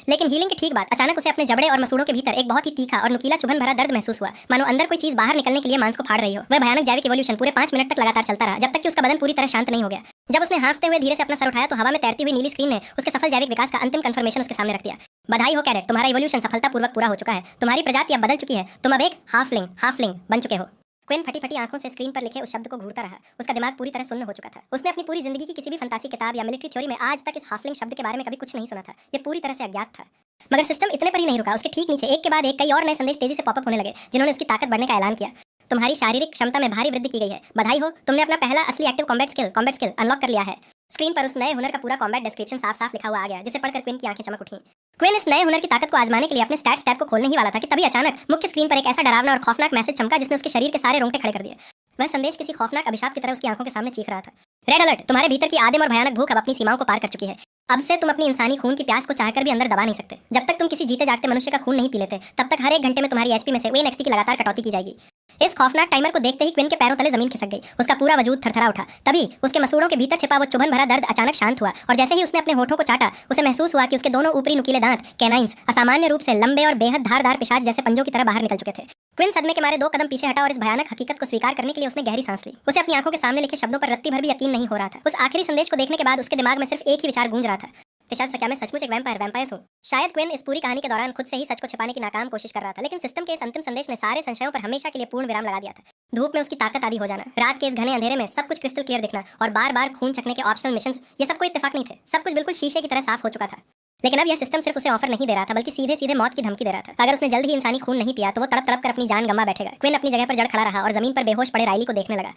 लेकिन हीलिंग की ठीक बात, अचानक उसे अपने जबड़े और मसूड़ों के भीतर एक बहुत ही तीखा और नुकीला चुभन भरा दर्द महसूस हुआ, मानो अंदर कोई चीज बाहर निकलने के लिए मांस को फाड़ रही हो। वह भयानक जैविक इवोल्यूशन पूरे 5 मिनट तक लगातार चलता रहा, जब तक कि उसका बदन पूरी तरह शांत नहीं हो गया। जब उसने हांफते हुए धीरे से अपना सर उठाया तो हवा में तैरती हुई नीली स्क्रीन ने उसके सफल जैविक विकास का अंतिम कंफर्मेशन उसके सामने रख दिया। बधाई हो कैडेट, तुम्हारा इवोल्यूशन सफलतापूर्वक पूरा हो चुका है। तुम्हारी प्रजाति अब बदल चुकी है। तुम अब एक हाफलिंग बन चुके हो। क्विन फटी फटी आंखों से स्क्रीन पर लिखे उस शब्द को घूरता रहा। उसका दिमाग पूरी तरह सुन्न हो चुका था। उसने अपनी पूरी जिंदगी की किसी भी फंतासी किताब या मिलिट्री थ्योरी में आज तक इस हाफलिंग शब्द के बारे में कभी कुछ नहीं सुना था। ये पूरी तरह से अज्ञात था। मगर सिस्टम इतने पर ही नहीं रुका। उसके ठीक नीचे एक के बाद एक कई और नए संदेश तेजी से पॉपअप होने लगे, जिन्होंने उसकी ताकत बढ़ने का ऐलान किया। तुम्हारी शारीरिक क्षमता में भारी वृद्धि की गई है। बधाई हो, तुमने अपना पहला असली एक्टिव कॉम्बैट स्किल अनलॉक कर लिया है। स्क्रीन पर उस नए हुनर का पूरा कॉम्बैट डिस्क्रिप्शन साफ साफ लिखा हुआ आ गया, जिसे पढ़कर क्विन की आंखें चमक उठी। क्विन इस नए हुनर की ताकत को आजमाने के लिए अपने स्टैट्स टैब को खोलने ही वाला था कि तभी अचानक मुख्य स्क्रीन पर एक ऐसा डरावना और खौफनाक मैसेज चमका जिसने उसके शरीर के सारे रोंगटे खड़े कर दिए। वह संदेश किसी खौफनाक अभिशाप की तरह उसकी आंखों के सामने चीख रहा था। रेड अलर्ट, तुम्हारे भीतर की आदिम और भयानक भूख अब अपनी सीमाओं को पार कर चुकी है। अब से तुम अपनी इंसानी खून की प्यास को चाहकर भी अंदर दबा नहीं सकते। जब तक तुम किसी जीते जागते मनुष्य का खून नहीं पी लेते, तब तक हर एक घंटे में तुम्हारी एचपी में से NXT की लगातार कटौती की जाएगी। इस खौफनाक टाइमर को देखते ही क्विन के पैरों तले जमीन खिसक गई। उसका पूरा वजूद थरथरा उठा। तभी उसके मसूड़ों के भीतर छिपा वो चुभन भरा दर्द अचानक शांत हुआ और जैसे ही उसने अपने होठों को चाटा, उसे महसूस हुआ कि उसके दोनों ऊपरी नुकीले दांत कैनाइंस असामान्य रूप से लंबे और बेहद धारदार पिशाच जैसे पंजों की तरह बाहर निकल चुके थे। क्विन सदमे के मारे 2 कदम पीछे हटा और इस भयानक हकीकत को स्वीकार करने के लिए उसने गहरी सांस ली। उसे अपनी आंखों के सामने लिखे शब्दों पर रत्ती भर भी यकीन नहीं हो रहा था। उस आखिरी संदेश को देखने के बाद उसके दिमाग में सिर्फ एक ही विचार गूंज रहा था, क्या मैं सचमुच एक वैम्पायर हूँ? शायद क्विन इस पूरी कहानी के दौरान खुद से ही सच को छिपाने की नाकाम कोशिश कर रहा था, लेकिन सिस्टम के इस अंतिम संदेश ने सारे संशयों पर हमेशा के लिए पूर्ण विराम लगा दिया था। धूप में उसकी ताकत आदि हो जाना, रात के इस घने अंधेरे में सब कुछ क्रिस्टल क्लियर दिखना और बार बार खून चखने के ऑप्शनल मिशंस, ये सब कोई इत्तेफाक नहीं थे। सब कुछ बिल्कुल शीशे की तरह साफ हो चुका था। लेकिन अब यह सिस्टम सिर्फ उसे ऑफर नहीं दे रहा था, बल्कि सीधे सीधे मौत की धमकी दे रहा था। अगर उसने जल्द ही इंसानी खून नहीं पिया तो वो तड़प तड़प कर अपनी जान गंवा बैठेगा। क्विन अपनी जगह पर जड़ खड़ा रहा और जमीन पर बेहोश पड़े राइली को देखने लगा।